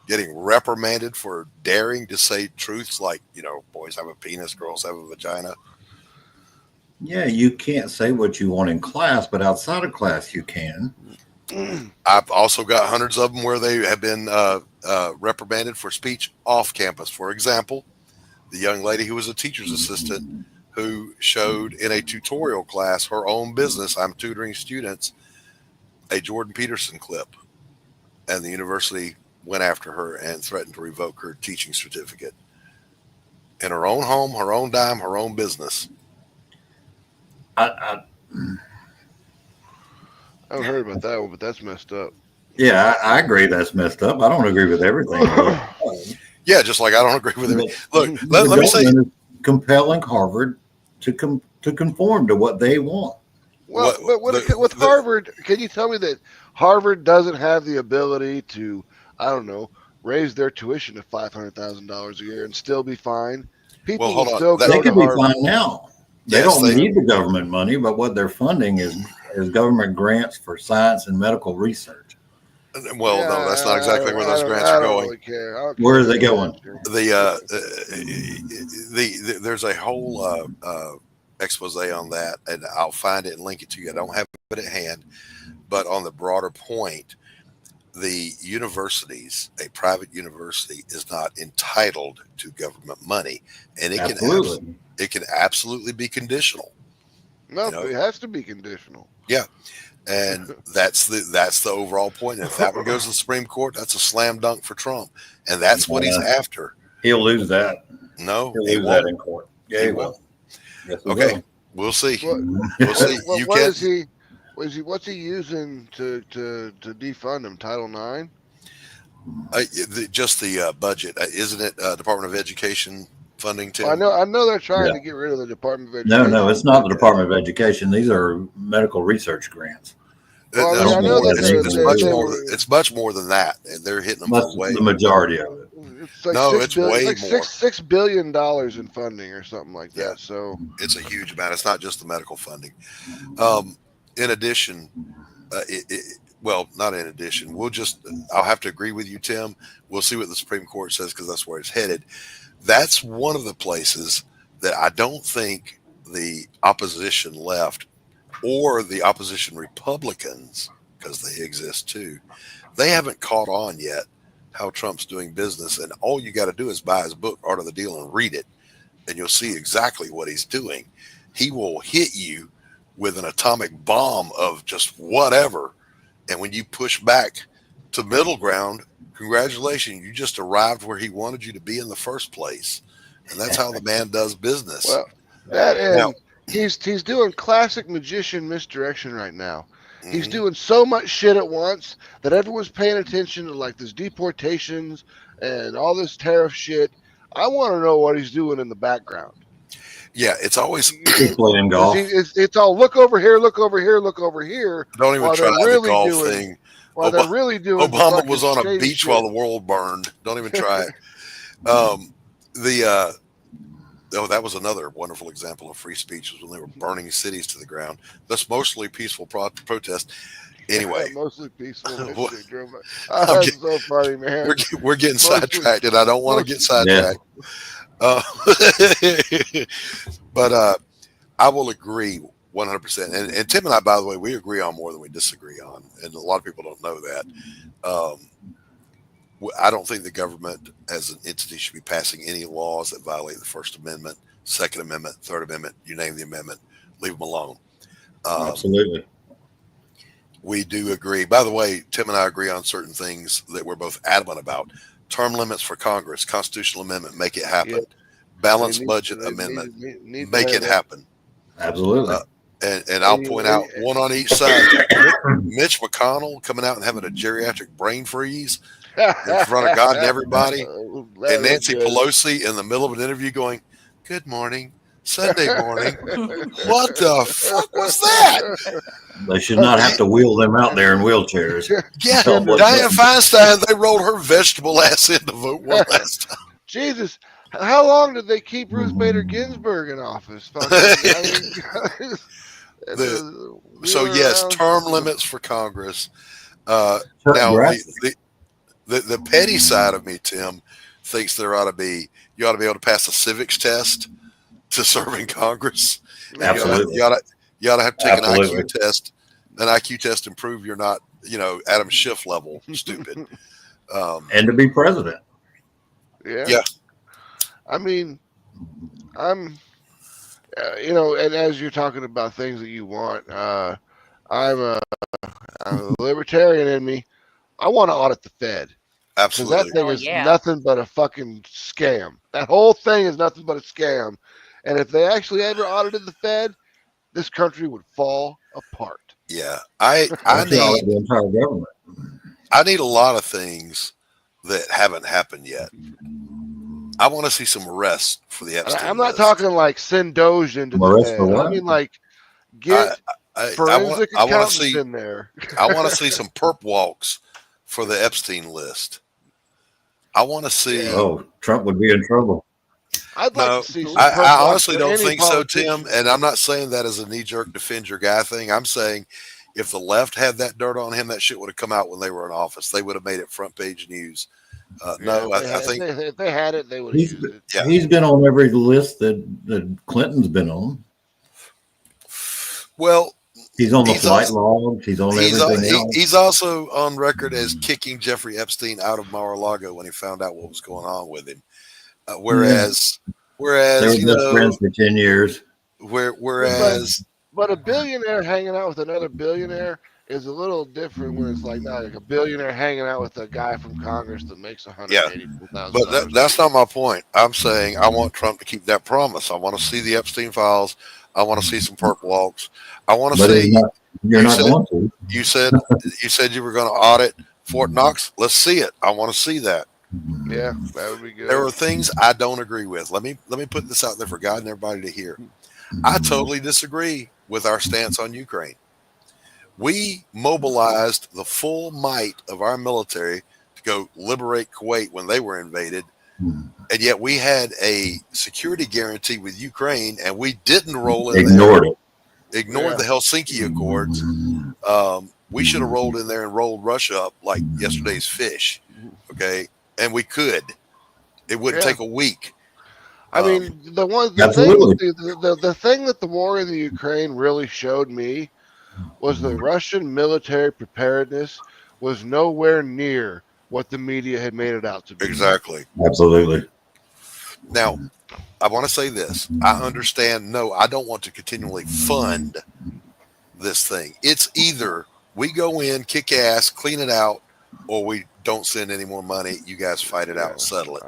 getting reprimanded for daring to say truths like, boys have a penis, girls have a vagina. Yeah, you can't say what you want in class, but outside of class you can. I've also got hundreds of them where they have been reprimanded for speech off campus. For example, the young lady who was a teacher's assistant who showed in a tutorial class her own business, I'm tutoring students, a Jordan Peterson clip. And the university went after her and threatened to revoke her teaching certificate. In her own home, her own dime, her own business. I haven't heard about that one, but that's messed up. Yeah, I agree that's messed up. I don't agree with everything. Yeah, just like I don't agree with everything. Look, let me say, compelling Harvard to conform to what they want. Well, with Harvard, can you tell me that Harvard doesn't have the ability to, I don't know, raise their tuition to $500,000 a year and still be fine? People will still go to Harvard. They can be fine now. They don't need the government money, but what they're funding is government grants for science and medical research. Well, no, that's not exactly where those grants are going. Where are they going? There's a whole expose on that, and I'll find it and link it to you. I don't have it at hand, but on the broader point, the universities, a private university, is not entitled to government money, and it can absolutely be conditional. No, it has to be conditional. Yeah, and that's the overall point. And if that one goes to the Supreme Court, that's a slam dunk for Trump, and that's what he's after. He'll lose that. No, he'll lose that in court. Yeah, he will. Yes, okay, we'll see. We'll see. What's he using to defund him? Title IX? Just the budget, isn't it? Department of Education funding too. I know they're trying to get rid of the Department of Education. No, it's not the Department of Education. These are medical research grants. Well, I know it's much more than that. They're hitting them the majority of it. It's like it's way more. $6 billion in funding or something like that. So it's a huge amount. It's not just the medical funding. In addition, well, not in addition. I'll have to agree with you, Tim. We'll see what the Supreme Court says because that's where it's headed. That's one of the places that I don't think the opposition left or the opposition Republicans, because they exist too, they haven't caught on yet how Trump's doing business. And all you got to do is buy his book, Art of the Deal, and read it, and you'll see exactly what he's doing. He will hit you with an atomic bomb of just whatever. And when you push back to middle ground, congratulations, you just arrived where he wanted you to be in the first place. And that's how the man does business. Well, he's doing classic magician misdirection right now. Mm-hmm. He's doing so much shit at once that everyone's paying attention to like this deportations and all this tariff shit. I want to know what he's doing in the background. Yeah, it's always playing golf. It's all look over here, look over here, look over here. Don't even try the golf thing. While they're really doing Obama was on a beach while the world burned. Don't even try it. That was another wonderful example of free speech, was when they were burning cities to the ground. That's mostly peaceful protest. Anyway, mostly peaceful. That's so funny, man. We're getting sidetracked, and I don't want to get sidetracked. But I will agree 100%. And Tim and I, by the way, we agree on more than we disagree on, and a lot of people don't know that. I don't think the government as an entity should be passing any laws that violate the First Amendment, Second Amendment, Third Amendment. You name the amendment, leave them alone. Absolutely. We do agree. By the way, Tim and I agree on certain things that we're both adamant about. Term limits for Congress, constitutional amendment, make it happen. Yep. Balanced budget amendment, make it happen. Absolutely. And I'll point out one on each side. Mitch McConnell coming out and having a geriatric brain freeze in front of God and everybody. And Nancy Pelosi in the middle of an interview going, "Good morning, Sunday morning." What the fuck was that? They should not have to wheel them out there in wheelchairs. Yeah, Dianne Feinstein, they rolled her vegetable ass in to vote one last time. Jesus. How long did they keep Ruth Bader Ginsburg in office? So yes, term limits for Congress. Now the petty side of me, Tim, thinks you ought to be able to pass a civics test to serve in Congress. Absolutely. You ought to have to take an IQ test and prove you're not, Adam Schiff level stupid. And to be president. Yeah. I mean, I'm, and as you're talking about things that you want, I'm a libertarian in me. I want to audit the Fed. Absolutely. Because that thing is nothing but a fucking scam. That whole thing is nothing but a scam. And if they actually ever audited the Fed, this country would fall apart. Yeah. I need the entire government. I need a lot of things that haven't happened yet. I want to see some arrests for the Epstein. I'm not talking like send Doge into the Fed. I mean like get forensic accountants in there. I want to see some perp walks for the Epstein list. I want to see. Oh, Trump would be in trouble. I'd like to see some I honestly don't think so, Tim. And I'm not saying that as a knee-jerk defend your guy thing. I'm saying if the left had that dirt on him, that shit would have come out when they were in office. They would have made it front page news. I think if they had it, they would have used it. Yeah. He's been on every list that Clinton's been on. Well, he's on the flight logs. He's on everything else. He's also on record as kicking Jeffrey Epstein out of Mar-a-Lago when he found out what was going on with him. Whereas they were best friends for 10 years. But a billionaire hanging out with another billionaire is a little different when it's like a billionaire hanging out with a guy from Congress that makes $184,000. But that's not my point. I'm saying I want Trump to keep that promise. I want to see the Epstein files. I want to see some perp walks. I want to see. You're not going to. You said you were going to audit Fort Knox. Let's see it. I want to see that. Yeah, that would be good. There are things I don't agree with. Let me put this out there for God and everybody to hear. I totally disagree with our stance on Ukraine. We mobilized the full might of our military to go liberate Kuwait when they were invaded, and yet we had a security guarantee with Ukraine, and we didn't roll in Ignored the Helsinki Accords. We should have rolled in there and rolled Russia up like yesterday's fish, okay? And we could. It wouldn't take a week. I mean, the thing that the war in the Ukraine really showed me was the Russian military preparedness was nowhere near what the media had made it out to be. Exactly. Absolutely. Now, I want to say this. I understand. No, I don't want to continually fund this thing. It's either we go in, kick ass, clean it out, or we don't send any more money. You guys fight it out and settle it.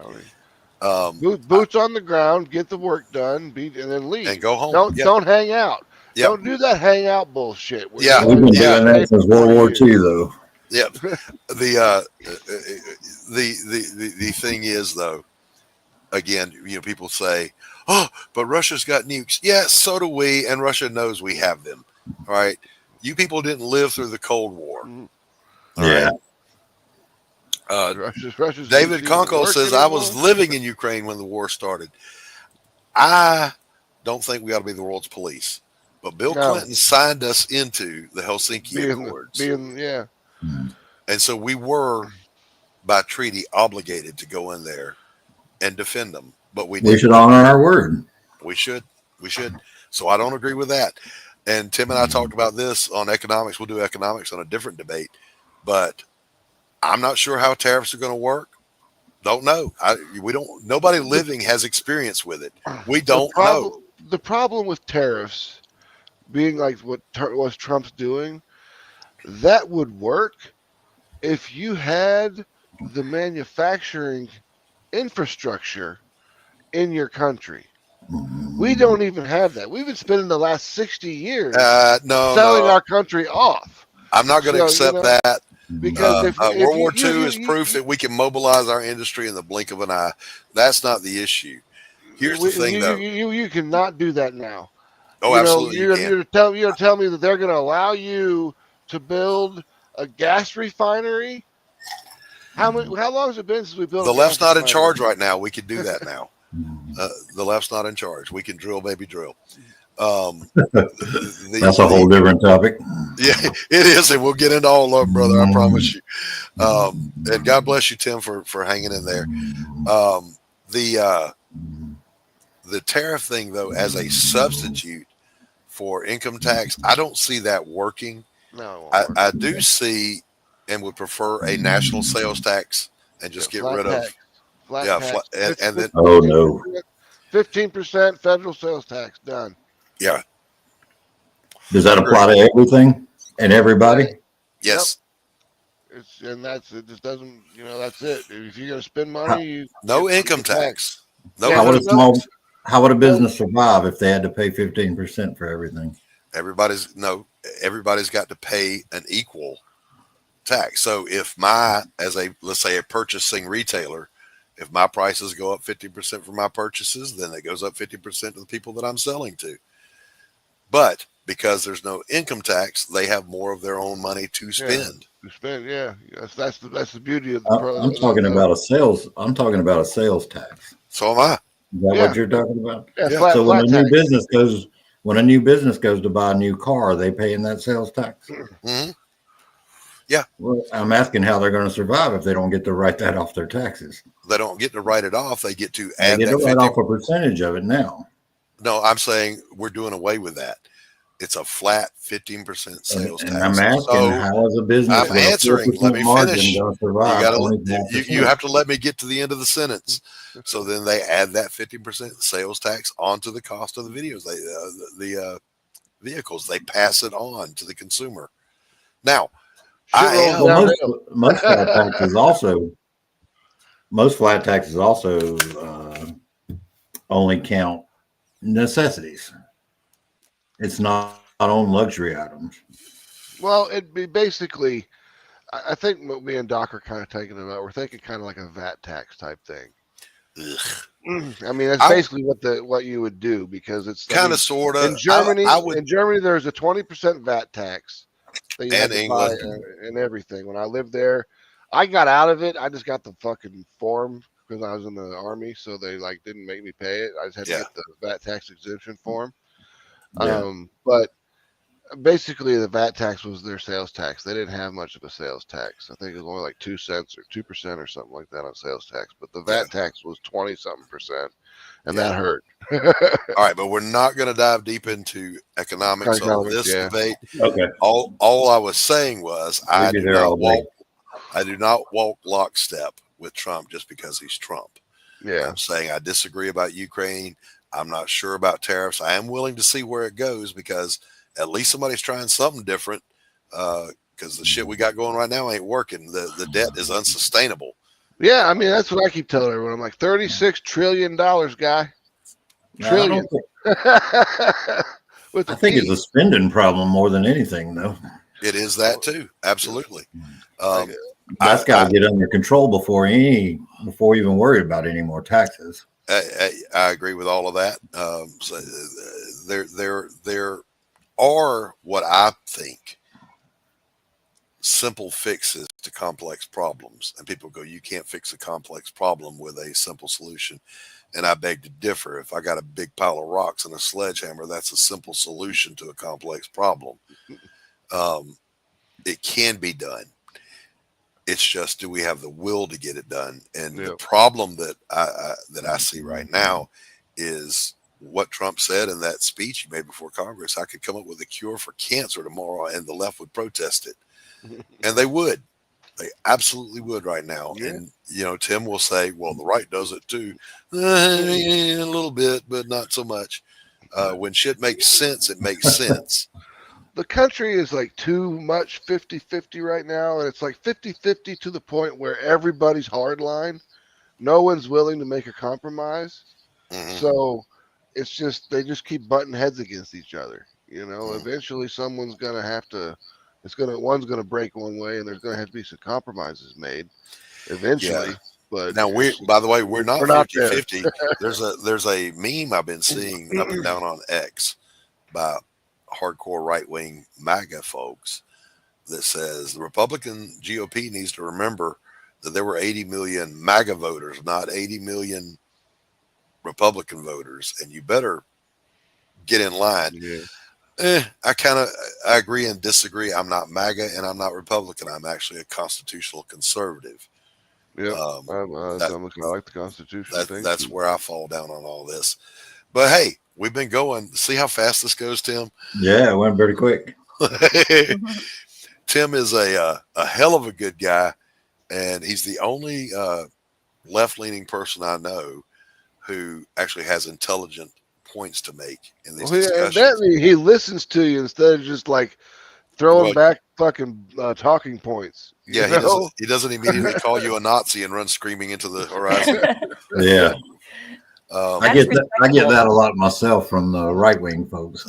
Boots on the ground, get the work done, and then leave. And go home. Don't hang out. Yep. Don't do that hangout bullshit. We've been doing that since World War II, though. Yep. The thing is, though, again, people say, "Oh, but Russia's got nukes." Yeah, so do we, and Russia knows we have them. All right, you people didn't live through the Cold War. Yeah. Russia's David Conkle says, "I was living in Ukraine when the war started." I don't think we ought to be the world's police, but Bill Clinton signed us into the Helsinki Accords. And so we were, by treaty, obligated to go in there and defend them. But we should honor our word. We should. So I don't agree with that. And Tim and I talked about this on economics. We'll do economics on a different debate. But I'm not sure how tariffs are going to work. Don't know. Nobody living has experience with it. We don't know. The problem with tariffs being like what Trump's doing, that would work if you had the manufacturing infrastructure in your country. We don't even have that. We've been spending the last 60 years selling our country off. I'm not going to accept that. Because if World War II is proof that we can mobilize our industry in the blink of an eye. That's not the issue. Here's the thing, though. You cannot do that now. Oh, absolutely. You're going to tell me that they're going to allow you to build a gas refinery? How long has it been since we built? The left's not in charge right now. We can do that now. The left's not in charge. We can drill, baby, drill. That's a whole different topic. Yeah, it is, and we'll get into all of them, brother. I promise you. And God bless you, Tim, for hanging in there. The tariff thing, though, as a substitute for income tax, I don't see that working. No, I do see and would prefer a national sales tax and just get rid of flat tax. And then 15% federal sales tax done. Yeah. Does that apply to everything and everybody? Yes. Yep. It just doesn't, that's it. If you're going to spend money, no income tax. No. How would a business survive if they had to pay 15% for everything? Everybody's got to pay an equal tax. So if let's say a purchasing retailer, if my prices go up 50% for my purchases, then it goes up 50% to the people that I'm selling to. But because there's no income tax, they have more of their own money to spend. Yeah. That's the beauty of the I'm talking about a sales. I'm talking about a sales tax. So am I. Is that what you're talking about? Yeah. So when a new business goes to buy a new car, are they paying that sales tax? Mm-hmm. Yeah. Well, I'm asking how they're going to survive if they don't get to write that off their taxes. They don't get to write it off. They get to add that. They get to write off a percentage of it now. No, I'm saying we're doing away with that. It's a flat 15% sales tax. I'm asking, how is a business? I'm answering. Let me finish. You have to let me get to the end of the sentence. So then they add that 15% sales tax onto the cost of the videos. The vehicles. They pass it on to the consumer. Now, most flat taxes also only count necessities. It's not on luxury items. Well, it'd be basically, I think what me and Doc are kind of taking about, we're thinking kind of like a VAT tax type thing. I mean, that's basically what you would do, because it's kind of sort of in Germany. In Germany, there's a 20% VAT tax. And England and everything. When I lived there, I got out of it. I just got the fucking form because I was in the army, so they didn't make me pay it. I just had to get the VAT tax exemption form. Yeah. But basically, the VAT tax was their sales tax. They didn't have much of a sales tax. I think it was only like 2 cents or 2% or something like that on sales tax. But the VAT tax was 20-something%, and that hurt. All right, but we're not going to dive deep into economics on this debate. Okay. All I was saying was I do not walk lockstep with Trump just because he's Trump. Yeah. I'm saying I disagree about Ukraine. I'm not sure about tariffs. I am willing to see where it goes, because at least somebody's trying something different, because the shit we got going right now ain't working. The debt is unsustainable. Yeah, I mean, that's what I keep telling everyone. I'm like, $36 trillion, guy. Trillion. I think it's a spending problem more than anything, though. It is that too. Absolutely. That's got to get under control before we even worry about any more taxes. I agree with all of that. So there are what I think simple fixes to complex problems, and people go, you can't fix a complex problem with a simple solution. And I beg to differ. If I got a big pile of rocks and a sledgehammer, that's a simple solution to a complex problem. It can be done. It's just, do we have the will to get it done? And the problem that I see right now is what Trump said in that speech he made before Congress. I could come up with a cure for cancer tomorrow, and the left would protest it, and they would. They absolutely would right now. Yeah. And, Tim will say, well, the right does it too. A little bit, but not so much. When shit makes sense, it makes sense. The country is like too much 50-50 right now, and it's like 50-50 to the point where everybody's hardline. No one's willing to make a compromise. Mm-hmm. So it's just they just keep butting heads against each other. Eventually someone's gonna have to. One's gonna break one way, and there's gonna have to be some compromises made. Eventually, Yeah. but Now by the way, we're not there. 50-50. There's a meme I've been seeing up and down on X by hardcore right-wing MAGA folks that says the Republican GOP needs to remember that there were 80 million MAGA voters, not 80 million Republican voters, and you better get in line. Yeah. I agree and disagree. I'm not MAGA and I'm not Republican. I'm actually a constitutional conservative. Yeah, I like the Constitution. That's where I fall down on all this. But hey, we've been going. See how fast this goes, Tim? Yeah, it went pretty quick. Tim is a hell of a good guy, and he's the only left-leaning person I know who actually has intelligent points to make in these discussions. And he listens to you instead of just like throwing back fucking talking points. Yeah, he doesn't immediately call you a Nazi and run screaming into the horizon. Yeah. I get that a lot myself from the right wing folks.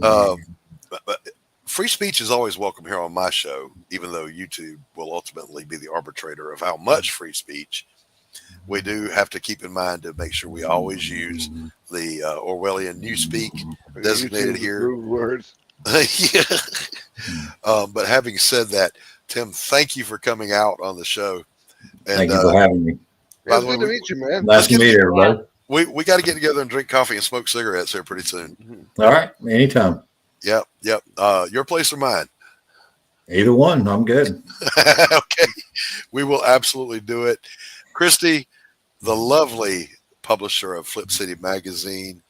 But free speech is always welcome here on my show, even though YouTube will ultimately be the arbitrator of how much free speech. We do have to keep in mind to make sure we always use the Orwellian newspeak designated here. Words. Yeah. But having said that, Tim, thank you for coming out on the show. And, thank you for having me. It's good to meet you, man. Nice to meet everybody. We got to get together and drink coffee and smoke cigarettes here pretty soon. All right, anytime. Yep. Your place or mine? Either one, I'm good. Okay, we will absolutely do it. Christy, the lovely publisher of Flip City Magazine,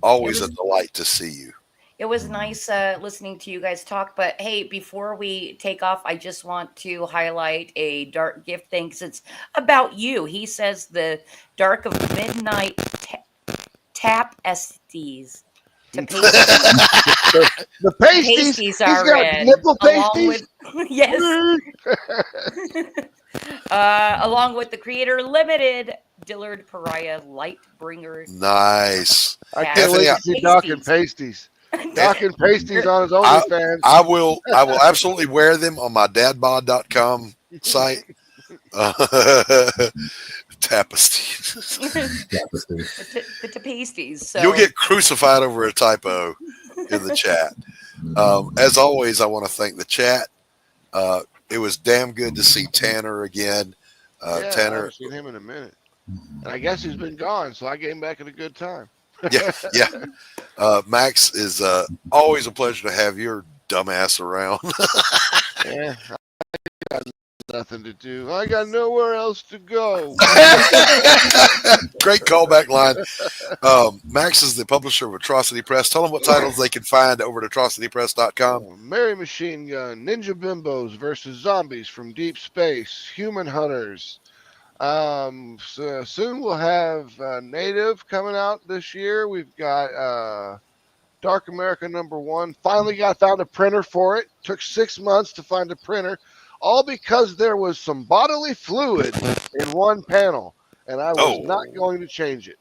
always a delight to see you. It was nice listening to you guys talk, but hey, before we take off, I just want to highlight a dark gift thing because it's about you. He says the Dark of Midnight tap Estes. The pasties. Pasties are He's got in, nipple along pasties. with yes, along with the Creator Limited Dillard Pariah Lightbringer. Nice. I can't wait to see Doc and pasties. Doc and pasties on his OnlyFans. I will absolutely wear them on my dadbod.com site. Tapestry. The pasties. So. You'll get crucified over a typo in the chat. As always, I want to thank the chat. It was damn good to see Tanner again. I Tanner, haven't seen him in a minute. And I guess he's been gone, so I came back at a good time. yeah. Max, is always a pleasure to have your dumbass around. Yeah, I got nothing to do. I got nowhere else to go. Great callback line. Max is the publisher of Atrocity Press. Tell them what titles they can find over at atrocitypress.com. Mary Machine Gun, Ninja Bimbos versus Zombies from Deep Space, Human Hunters. So soon we'll have Native coming out this year. We've got Dark America #1. Finally found a printer for it. Took 6 months to find a printer, all because there was some bodily fluid in one panel, and I was not going to change it.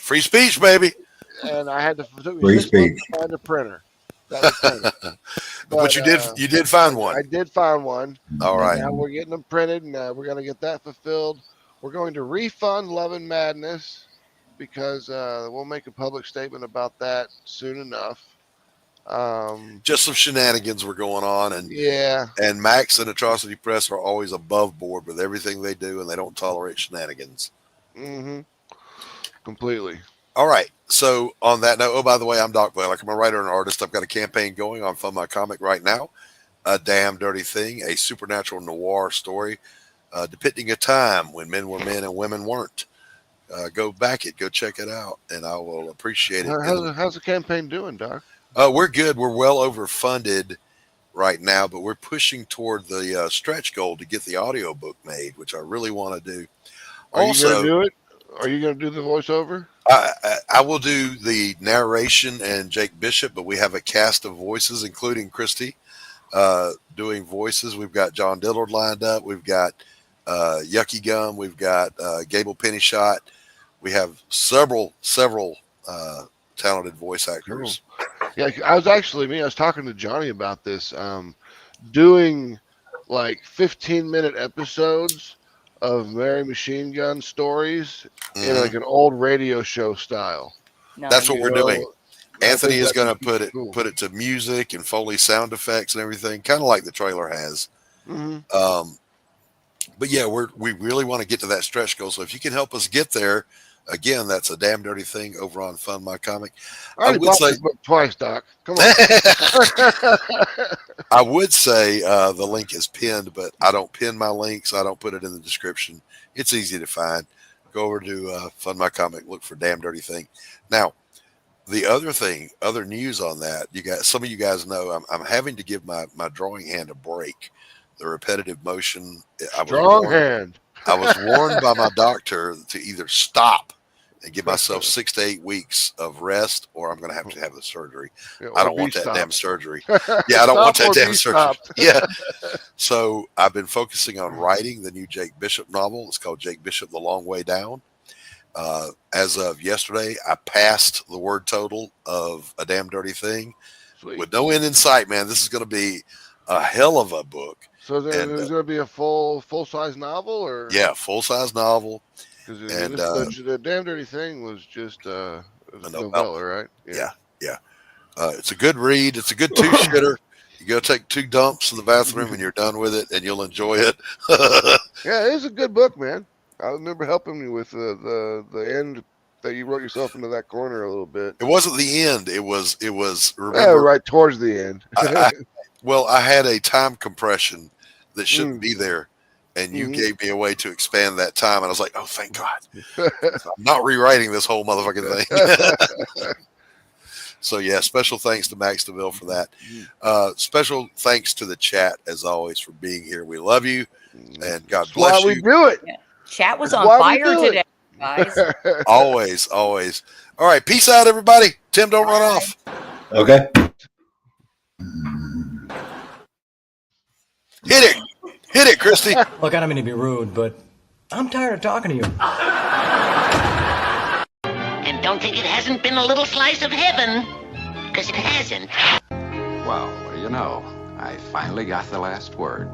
Free speech, baby. And I had to free speech find a printer. That was funny. But you did find one. I did find one. All right. Now we're getting them printed, and we're going to get that fulfilled. We're going to refund Love and Madness because we'll make a public statement about that soon enough. Just some shenanigans were going on, and yeah. And Max and Atrocity Press are always above board with everything they do, and they don't tolerate shenanigans. Mm-hmm. Completely. All right. So on that note, by the way, I'm Doc Blake. I'm a writer and artist. I've got a campaign going on Fund My Comic right now. A Damn Dirty Thing, a supernatural noir story depicting a time when men were men and women weren't. Go check it out, and I will appreciate it. How's the campaign doing, Doc? We're good. We're well overfunded, right now, but we're pushing toward the stretch goal to get the audiobook made, which I really want to do. Are Also, you going to do it? Are you going to do the voiceover? I will do the narration and Jake Bishop, but we have a cast of voices, including Christy, doing voices. We've got John Dillard lined up. We've got Yucky Gum. We've got Gable Pennyshot. We have several talented voice actors. Cool. Yeah, I was talking to Johnny about this, doing like 15-minute episodes of Mary Machine Gun stories in like an old radio show style. That's what we're doing. Anthony is going to put it to music and Foley sound effects and everything, kind of like the trailer has. But yeah, we really want to get to that stretch goal. So if you can help us get there, again, that's a Damn Dirty Thing over on Fund My Comic. I would say this book twice, Doc. Come on. I would say the link is pinned, but I don't pin my links. I don't put it in the description. It's easy to find. Go over to Fund My Comic, look for Damn Dirty Thing. Now, the other news on that, some of you guys know I'm having to give my drawing hand a break. The repetitive motion. I was warned by my doctor to either stop and give myself 6 to 8 weeks of rest, or I'm going to have the surgery. I don't want that damn surgery. Yeah, I don't want that damn surgery. Yeah. So I've been focusing on writing the new Jake Bishop novel. It's called Jake Bishop: The Long Way Down. As of yesterday, I passed the word total of A Damn Dirty Thing. Sweet. With no end in sight, man. This is going to be a hell of a book. So there's going to be a full-size novel, or full-size novel. Because the Damn Dirty Thing was just a novella, right? Yeah. It's a good read. It's a good two-shitter. You go take 2 dumps in the bathroom and you're done with it, and you'll enjoy it. Yeah, it is a good book, man. I remember helping me with the end that you wrote yourself into that corner a little bit. It wasn't the end. It was. Remember, right towards the end. I had a time compression that shouldn't be there, and you gave me a way to expand that time, and I was like, oh, thank God. I'm not rewriting this whole motherfucking thing. So, yeah, special thanks to Max DeVille for that. Special thanks to the chat, as always, for being here. We love you, and God bless you. We do it. Yeah. Chat was on fire today, guys. Always. All right, peace out, everybody. Tim, don't run off. Okay. Hit it, Christy. Look, I don't mean to be rude, but I'm tired of talking to you. And don't think it hasn't been a little slice of heaven, because it hasn't. Well, I finally got the last word.